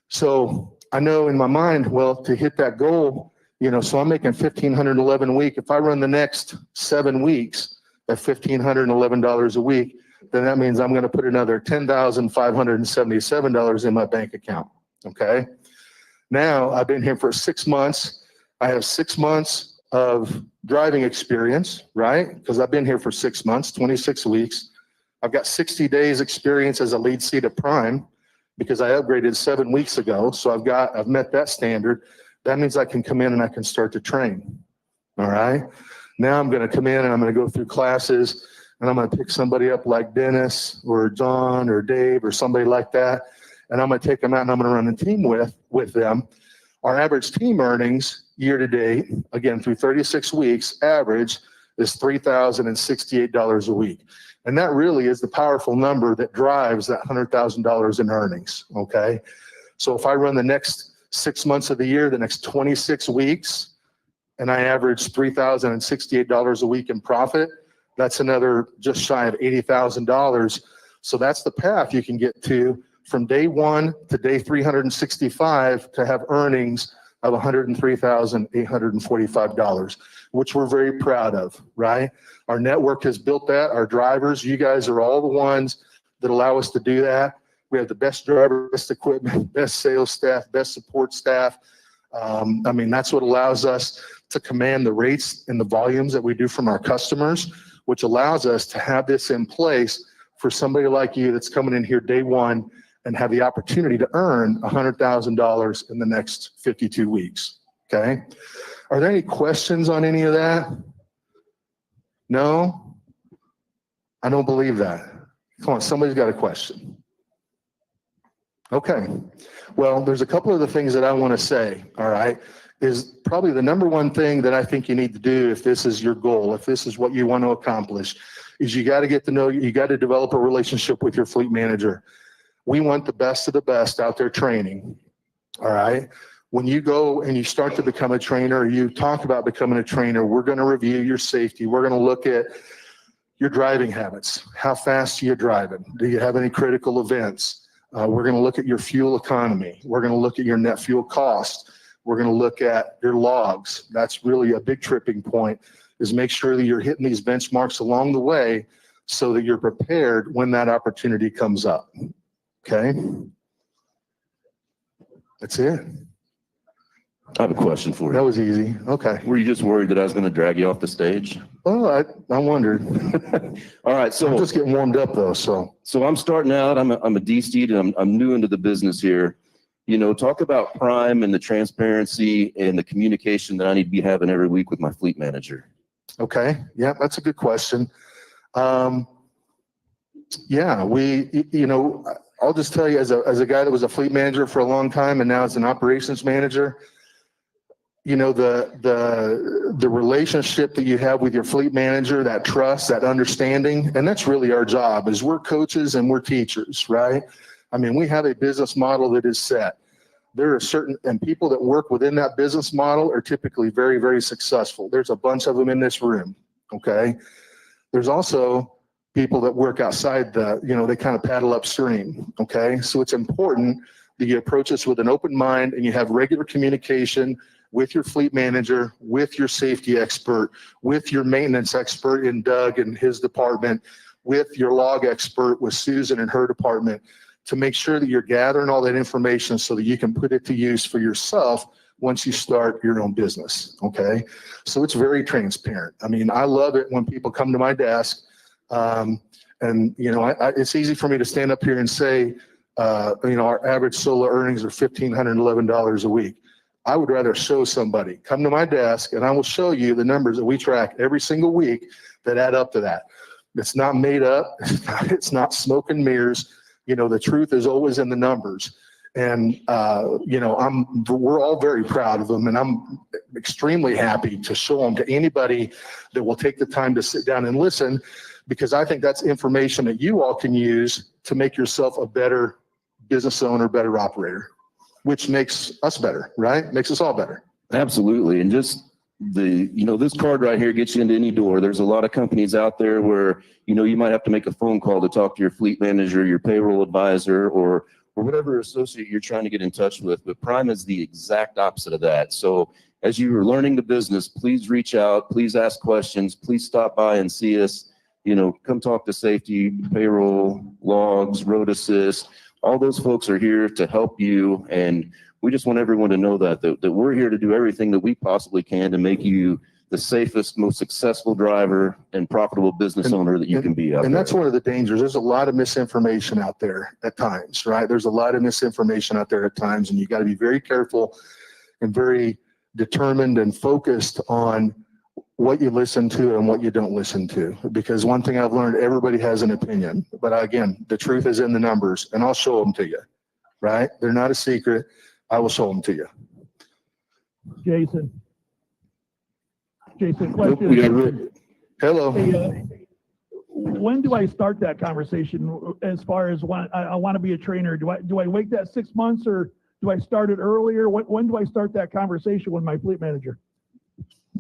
So I know in my mind, well, to hit that goal, so I'm making $1,511 a week. If I run the next 7 weeks at $1,511 a week, then that means I'm going to put another $10,577 in my bank account. Okay. Now I've been here for 6 months. I have 6 months of driving experience, right? Because I've been here for 6 months, 26 weeks. I've got 60 days experience as a lead seat at Prime. because I upgraded 7 weeks ago. So I've met that standard. That means I can come in and I can start to train. All right. Now I'm going to come in and I'm going to go through classes and I'm going to pick somebody up like Dennis or John or Dave or somebody like that. And I'm going to take them out and I'm going to run a team with them. Our average team earnings year to date, again, through 36 weeks, average is $3,068 a week. And that really is the powerful number that drives that $100,000 in earnings. Okay. So if I run the next 6 months of the year, the next 26 weeks, and I average $3,068 a week in profit, that's another just shy of $80,000. So that's the path you can get to from day one to day 365 to have earnings of $103,845, which we're very proud of, right? Our network has built that. Our drivers, you guys are all the ones that allow us to do that. We have the best driver, best equipment, best sales staff, best support staff. I mean, that's what allows us to command the rates and the volumes that we do from our customers, which allows us to have this in place for somebody like you that's coming in here day one and have the opportunity to earn $100,000 in the next 52 weeks. Okay. Are there any questions on any of that? No? I don't believe that. Come on, somebody's got a question. Okay. Well, there's a couple of the things that I want to say, all right, is probably the number one thing that I think you need to do if this is your goal, if this is what you want to accomplish, is you got to get to know, you got to develop a relationship with your fleet manager. We want the best of the best out there training, all right? When you go and you start to become a trainer, or you talk about becoming a trainer, we're going to review your safety. We're going to look at your driving habits. How fast are you driving? Do you have any critical events? We're going to look at your fuel economy. We're going to look at your net fuel cost. We're going to look at your logs. That's really a big tripping point, is make sure that you're hitting these benchmarks along the way so that you're prepared when that opportunity comes up. Okay. That's it. I have a question for you. That was easy. Okay. Were you just worried that I was going to drag you off the stage? Oh, I wondered. All right. So I'm just getting warmed up though. So I'm starting out. I'm a D-Steed and I'm new into the business here. You know, talk about Prime and the transparency and the communication that I need to be having every week with my fleet manager. Okay. Yeah, that's a good question. Yeah, I'll just tell you as a guy that was a fleet manager for a long time and now as an operations manager, you know, the relationship that you have with your fleet manager, that trust, that understanding, and that's really our job, is we're coaches and we're teachers, right? I mean, we have a business model that is set. There are and people that work within that business model are typically very, very successful. There's a bunch of them in this room, okay? There's also people that work outside they kind of paddle upstream, okay? So it's important that you approach this with an open mind and you have regular communication with your fleet manager, with your safety expert, with your maintenance expert in Doug and his department, with your log expert with Susan and her department, to make sure that you're gathering all that information so that you can put it to use for yourself once you start your own business, okay? So it's very transparent. I mean, I love it when people come to my desk, it's easy for me to stand up here and say, our average solar earnings are $1,511 a week. I would rather show somebody, come to my desk and I will show you the numbers that we track every single week that add up to that. It's not made up. It's not smoke and mirrors. You know, the truth is always in the numbers. And, we're all very proud of them. And I'm extremely happy to show them to anybody that will take the time to sit down and listen, because I think that's information that you all can use to make yourself a better business owner, better operator, which makes us better, right? Makes us all better. Absolutely. And just this card right here gets you into any door. There's a lot of companies out there where, you might have to make a phone call to talk to your fleet manager, your payroll advisor, or whatever associate you're trying to get in touch with. But Prime is the exact opposite of that. So as you are learning the business, please reach out, please ask questions, please stop by and see us. Come talk to safety, payroll, logs, road assist. All those folks are here to help you. And we just want everyone to know that we're here to do everything that we possibly can to make you the the safest, most successful driver and profitable business owner that you can be out And there. that's one of the dangers. There's a lot of misinformation out there at times, right? There's a lot of misinformation out there at times, and you got to be very careful and very determined and focused on what you listen to and what you don't listen to. Because one thing I've learned, everybody has an opinion. But again, the truth is in the numbers, and I'll show them to you, right? They're not a secret. I will show them to you. Jason, We got Rick. question. Hello. Hey, when do I start that conversation as far as when I want to be a trainer? Do I wait that 6 months or do I start it earlier? When do I start that conversation with my fleet manager?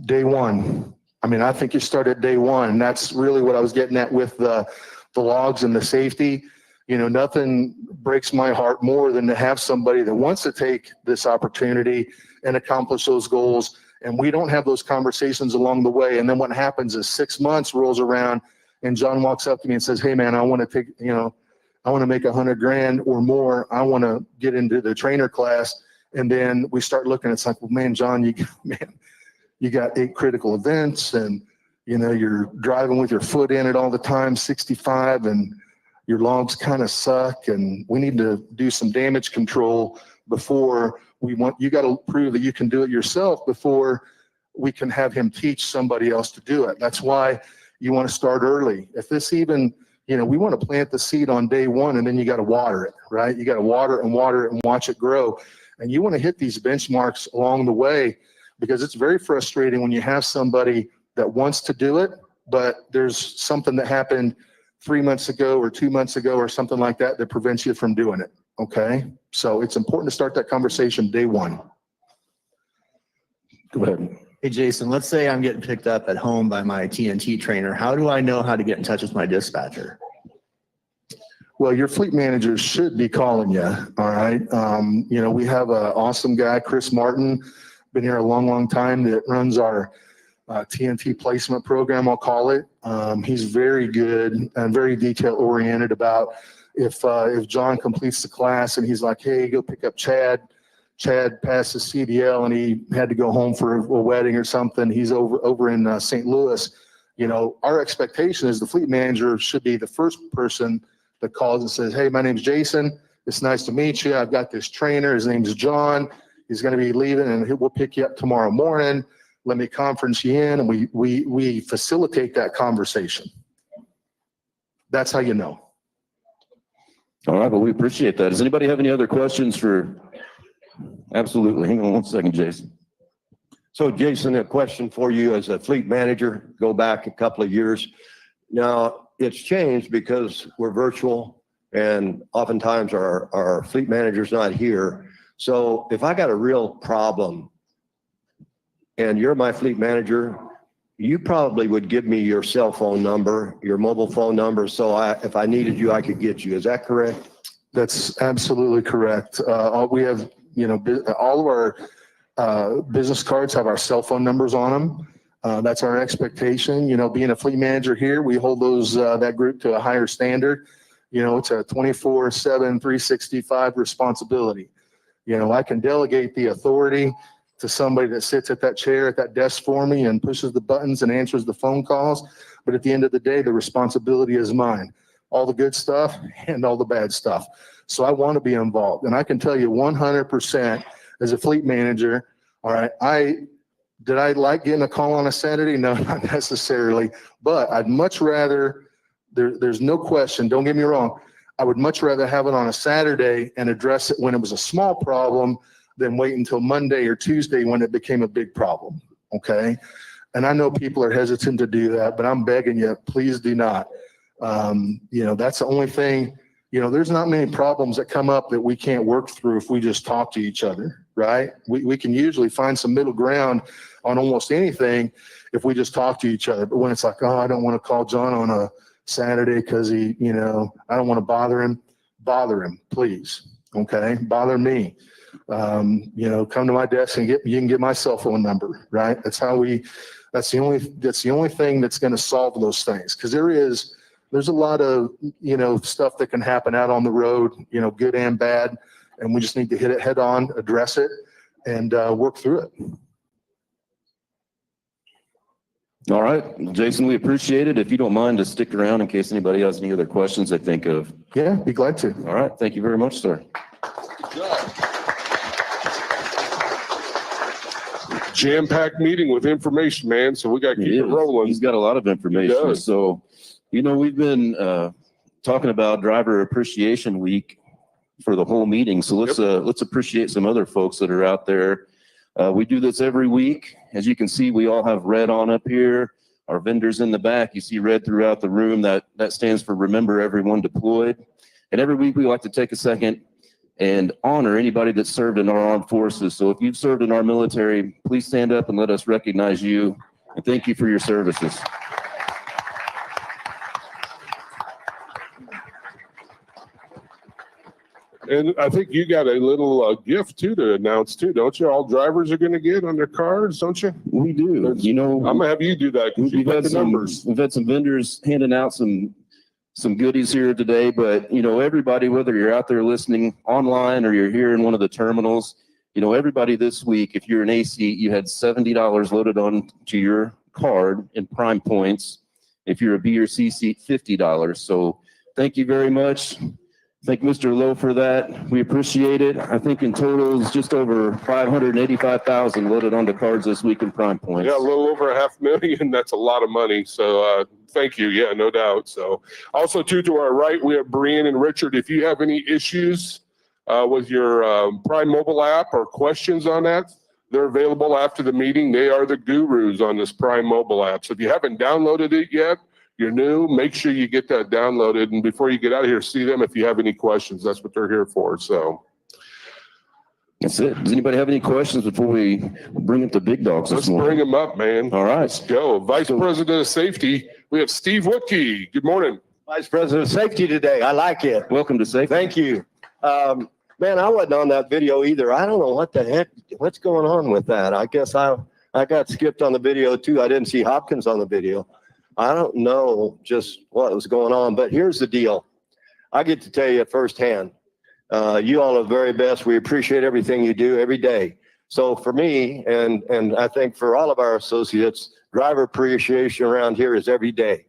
Day one. I mean, I think you start at day one. And that's really what I was getting at with the logs and the safety. You know, nothing breaks my heart more than to have somebody that wants to take this opportunity and accomplish those goals. And we don't have those conversations along the way. And then what happens is 6 months rolls around and John walks up to me and says, hey man, I want to take, I want to make 100 grand or more. I want to get into the trainer class. And then we start looking, it's like, well, man, John, you got 8 critical events and, you're driving with your foot in it all the time, 65, and your logs kind of suck. And we need to do some damage control before you got to prove that you can do it yourself before we can have him teach somebody else to do it. That's why you want to start early. If this even, we want to plant the seed on day one and then you got to water it, right? You got to water it and watch it grow. And you want to hit these benchmarks along the way, because it's very frustrating when you have somebody that wants to do it, but there's something that happened 3 months ago or 2 months ago or something like that that prevents you from doing it. Okay. So it's important to start that conversation day one. Go ahead. Hey, Jason, let's say I'm getting picked up at home by my TNT trainer. How do I know how to get in touch with my dispatcher? Well, your fleet manager should be calling you. All right. We have an awesome guy, Chris Martin, been here a long, long time, that runs our TNT placement program, I'll call it. He's very good and very detail oriented about if John completes the class and he's like, hey, go pick up Chad. Chad passed his CDL and he had to go home for a wedding or something. He's over in St. Louis. Our expectation is the fleet manager should be the first person that calls and says, hey, my name's Jason. It's nice to meet you. I've got this trainer. His name's John. He's going to be leaving and we'll pick you up tomorrow morning. Let me conference you in, and we facilitate that conversation. That's how you know. All right, well, we appreciate that. Does anybody have any other questions for? Absolutely. Hang on one second, Jason. So Jason, a question for you as a fleet manager, go back a couple of years. Now it's changed because we're virtual and oftentimes our fleet manager's not here. So if I got a real problem and you're my fleet manager, you probably would give me your cell phone number, your mobile phone number. So if I needed you, I could get you. Is that correct? That's absolutely correct. We have, all of our business cards have our cell phone numbers on them. That's our expectation. Being a fleet manager here, we hold that group to a higher standard. It's a 24/7, 365 responsibility. I can delegate the authority to somebody that sits at that chair, at that desk for me and pushes the buttons and answers the phone calls. But at the end of the day, the responsibility is mine. All the good stuff and all the bad stuff. So I want to be involved. And I can tell you 100% as a fleet manager, all right, did I like getting a call on a Saturday? No, not necessarily. But I'd much rather, there's no question, don't get me wrong, I would much rather have it on a Saturday and address it when it was a small problem than wait until Monday or Tuesday when it became a big problem, okay? And I know people are hesitant to do that, but I'm begging you, please do not. That's the only thing, there's not many problems that come up that we can't work through if we just talk to each other, right? We can usually find some middle ground on almost anything if we just talk to each other. But when it's like, oh, I don't want to call John on a Saturday because I don't want to bother him, please, okay? Bother me. Come to my desk and you can get my cell phone number, right? That's the only thing that's going to solve those things. Cause there's a lot of, stuff that can happen out on the road, good and bad. And we just need to hit it head on, address it and work through it. All right, Jason, we appreciate it. If you don't mind to stick around in case anybody has any other questions they think of. Yeah, be glad to. All right, thank you very much, sir. Jam-packed meeting with information, man. So we got to keep it rolling. He's got a lot of He information. does. So, we've been talking about Driver Appreciation Week for the whole meeting. So let's appreciate some other folks that are out there. We do this every week. As you can see, we all have red on up here. Our vendors in the back, you see red throughout the room. That stands for Remember Everyone Deployed. And every week we like to take a second and honor anybody that served in our armed forces. So if you've served in our military, please stand up and let us recognize you. And thank you for your services. And I think you got a little gift too to announce too, don't you? All drivers are going to get on their cards, don't you? We do. I'm gonna have you do that. 'Cause you've got the numbers. We've had some vendors handing out some goodies here today, but everybody, whether you're out there listening online or you're here in one of the terminals, everybody this week, if you're an A seat, you had $70 loaded on to your card in Prime points. If you're a B or C seat, $50. So thank you very much. Thank Mr. Lowe for that. We appreciate it. I think in total it's just over 585,000 loaded onto cards this week in Prime points. Yeah, a little over $500,000. That's a lot of money. So thank you. Yeah, no doubt. So also too, to our right, we have Brian and Richard. If you have any issues with your Prime mobile app or questions on that, they're available after the meeting. They are the gurus on this Prime mobile app. So if you haven't downloaded it yet, you're new, make sure you get that downloaded. And before you get out of here, see them if you have any questions. That's what they're here for. So that's it. Does anybody have any questions before we bring up the big dogs this morning? Let's bring them up, man. All right. Let's go. Vice President of Safety, we have Steve Whitkey. Good morning. Vice President of Safety today. I like it. Welcome to Safety. Thank you. Man, I wasn't on that video either. I don't know what's going on with that. I guess I got skipped on the video too. I didn't see Hopkins on the video. I don't know just what was going on, but here's the deal. I get to tell you firsthand, you all are the very best. We appreciate everything you do every day. So for me, and I think for all of our associates, driver appreciation around here is every day.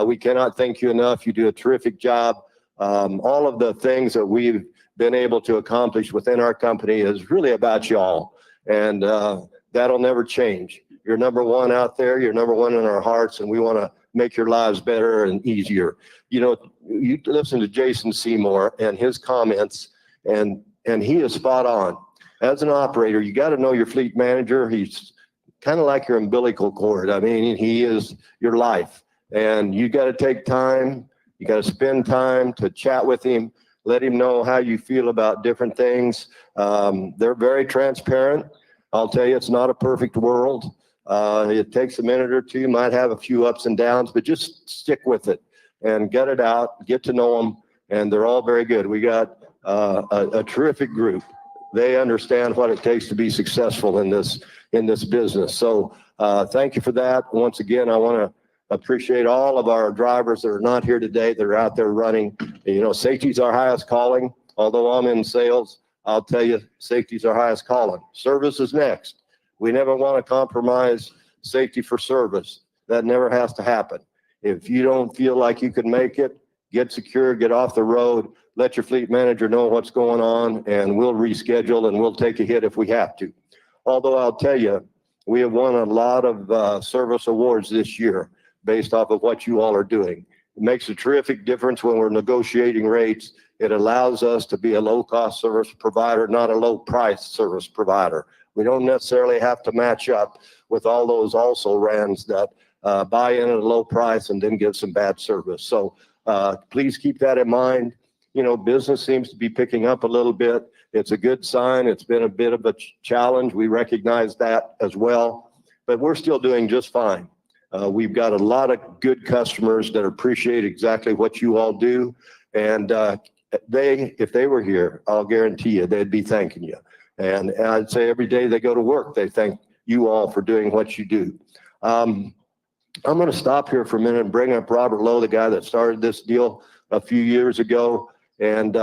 We cannot thank you enough. You do a terrific job. All of the things that we've been able to accomplish within our company is really about y'all. And that'll never change. You're number one out there. You're number one in our hearts, and we want to make your lives better and easier. You listen to Jason Seymour and his comments, and he is spot on. As an operator, you got to know your fleet manager. He's kind of like your umbilical cord. I mean, he is your life, and you got to take time. You got to spend time to chat with him. Let him know how you feel about different things. They're very transparent. I'll tell you, it's not a perfect world. It takes a minute or two, might have a few ups and downs, but just stick with it and get it out, get to know them, and they're all very good. We got a terrific group. They understand what it takes to be successful in this business. So thank you for that. Once again, I want to appreciate all of our drivers that are not here today, that are out there running. Safety is our highest calling. Although I'm in sales, I'll tell you, safety is our highest calling. Service is next. We never want to compromise safety for service. That never has to happen. If you don't feel like you can make it, get secure, get off the road, let your fleet manager know what's going on, and we'll reschedule and we'll take a hit if we have to. Although I'll tell you, we have won a lot of service awards this year based off of what you all are doing. It makes a terrific difference when we're negotiating rates. It allows us to be a low-cost service provider, not a low-price service provider. We don't necessarily have to match up with all those also-rans that buy in at a low price and then give some bad service. So please keep that in mind. Business seems to be picking up a little bit. It's a good sign. It's been a bit of a challenge. We recognize that as well, but we're still doing just fine. We've got a lot of good customers that appreciate exactly what you all do. And if they were here, I'll guarantee you, they'd be thanking you. And I'd say every day they go to work, they thank you all for doing what you do. I'm going to stop here for a minute and bring up Robert Lowe, the guy that started this deal a few years ago. And,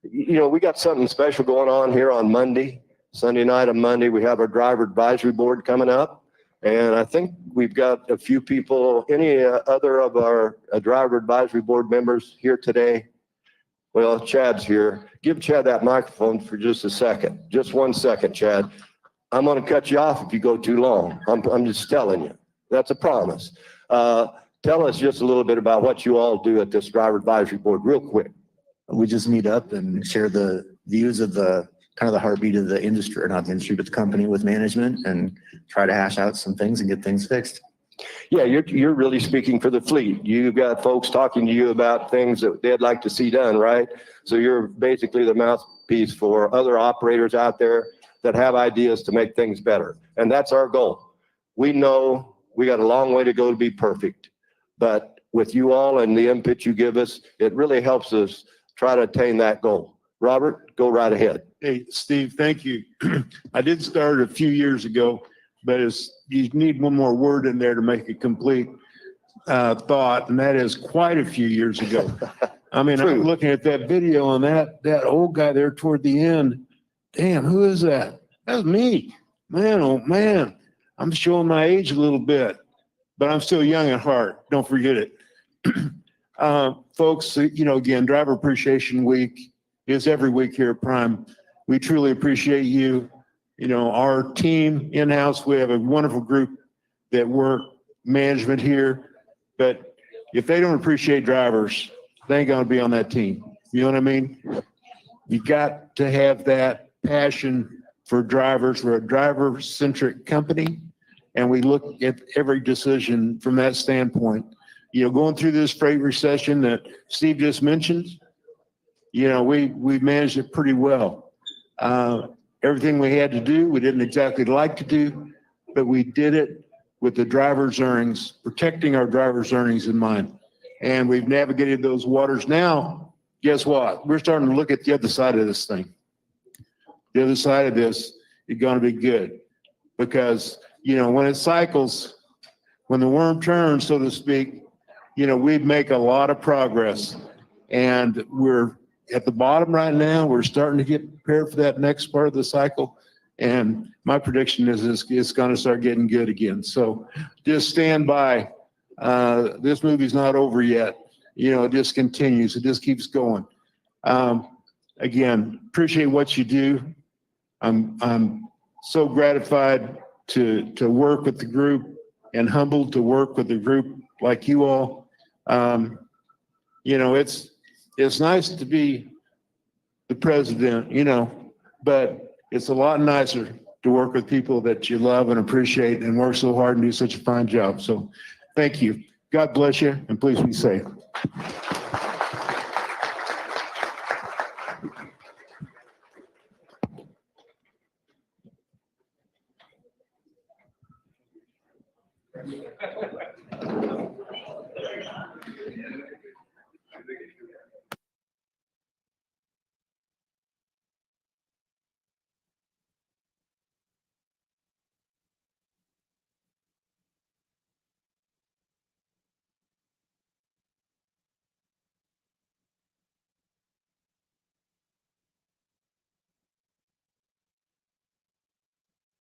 we got something special going on here on Monday, Sunday night and Monday. We have our driver advisory board coming up. And I think we've got a few people, any other of our driver advisory board members here today? Well, Chad's here. Give Chad that microphone for just a second. Just 1 second, Chad. I'm going to cut you off if you go too long. I'm just telling you. That's a promise. Tell us just a little bit about what you all do at this driver advisory board real quick. We just meet up and share the views of the kind of the heartbeat of the industry, or not the industry, but the company with management, and try to hash out some things and get things fixed. Yeah, you're really speaking for the fleet. You've got folks talking to you about things that they'd like to see done, right? So you're basically the mouthpiece for other operators out there that have ideas to make things better. And that's our goal. We know we got a long way to go to be perfect, but with you all and the input you give us, it really helps us try to attain that goal. Robert, go right ahead. Hey, Steve, thank you. I did start a few years ago, but you need one more word in there to make a complete thought, and that is quite a few years ago. I mean, I'm looking at that video on that old guy there toward the end. Damn, who is that? That's me. Man, oh man. I'm showing my age a little bit, but I'm still young at heart. Don't forget it. Folks, again, Driver Appreciation Week is every week here at Prime. We truly appreciate you. Our team in-house, we have a wonderful group that work management here, but if they don't appreciate drivers, they ain't gonna be on that team. You know what I mean? You got to have that passion for drivers. We're a driver-centric company, and we look at every decision from that standpoint. Going through this freight recession that Steve just mentioned, we managed it pretty well. Everything we had to do, we didn't exactly like to do, but we did it with the driver's earnings, protecting our driver's earnings in mind. And we've navigated those waters. Now, guess what? We're starting to look at the other side of this thing. The other side of this is going to be good, because, when it cycles, when the worm turns, so to speak, we make a lot of progress, and we're at the bottom right now. We're starting to get prepared for that next part of the cycle. And my prediction is it's going to start getting good again. So just stand by. This movie's not over yet. It just continues. It just keeps going. Again, appreciate what you do. I'm so gratified to work with the group, and humbled to work with a group like you all. It's nice to be the president, but it's a lot nicer to work with people that you love and appreciate and work so hard and do such a fine job. So thank you. God bless you, and please be safe.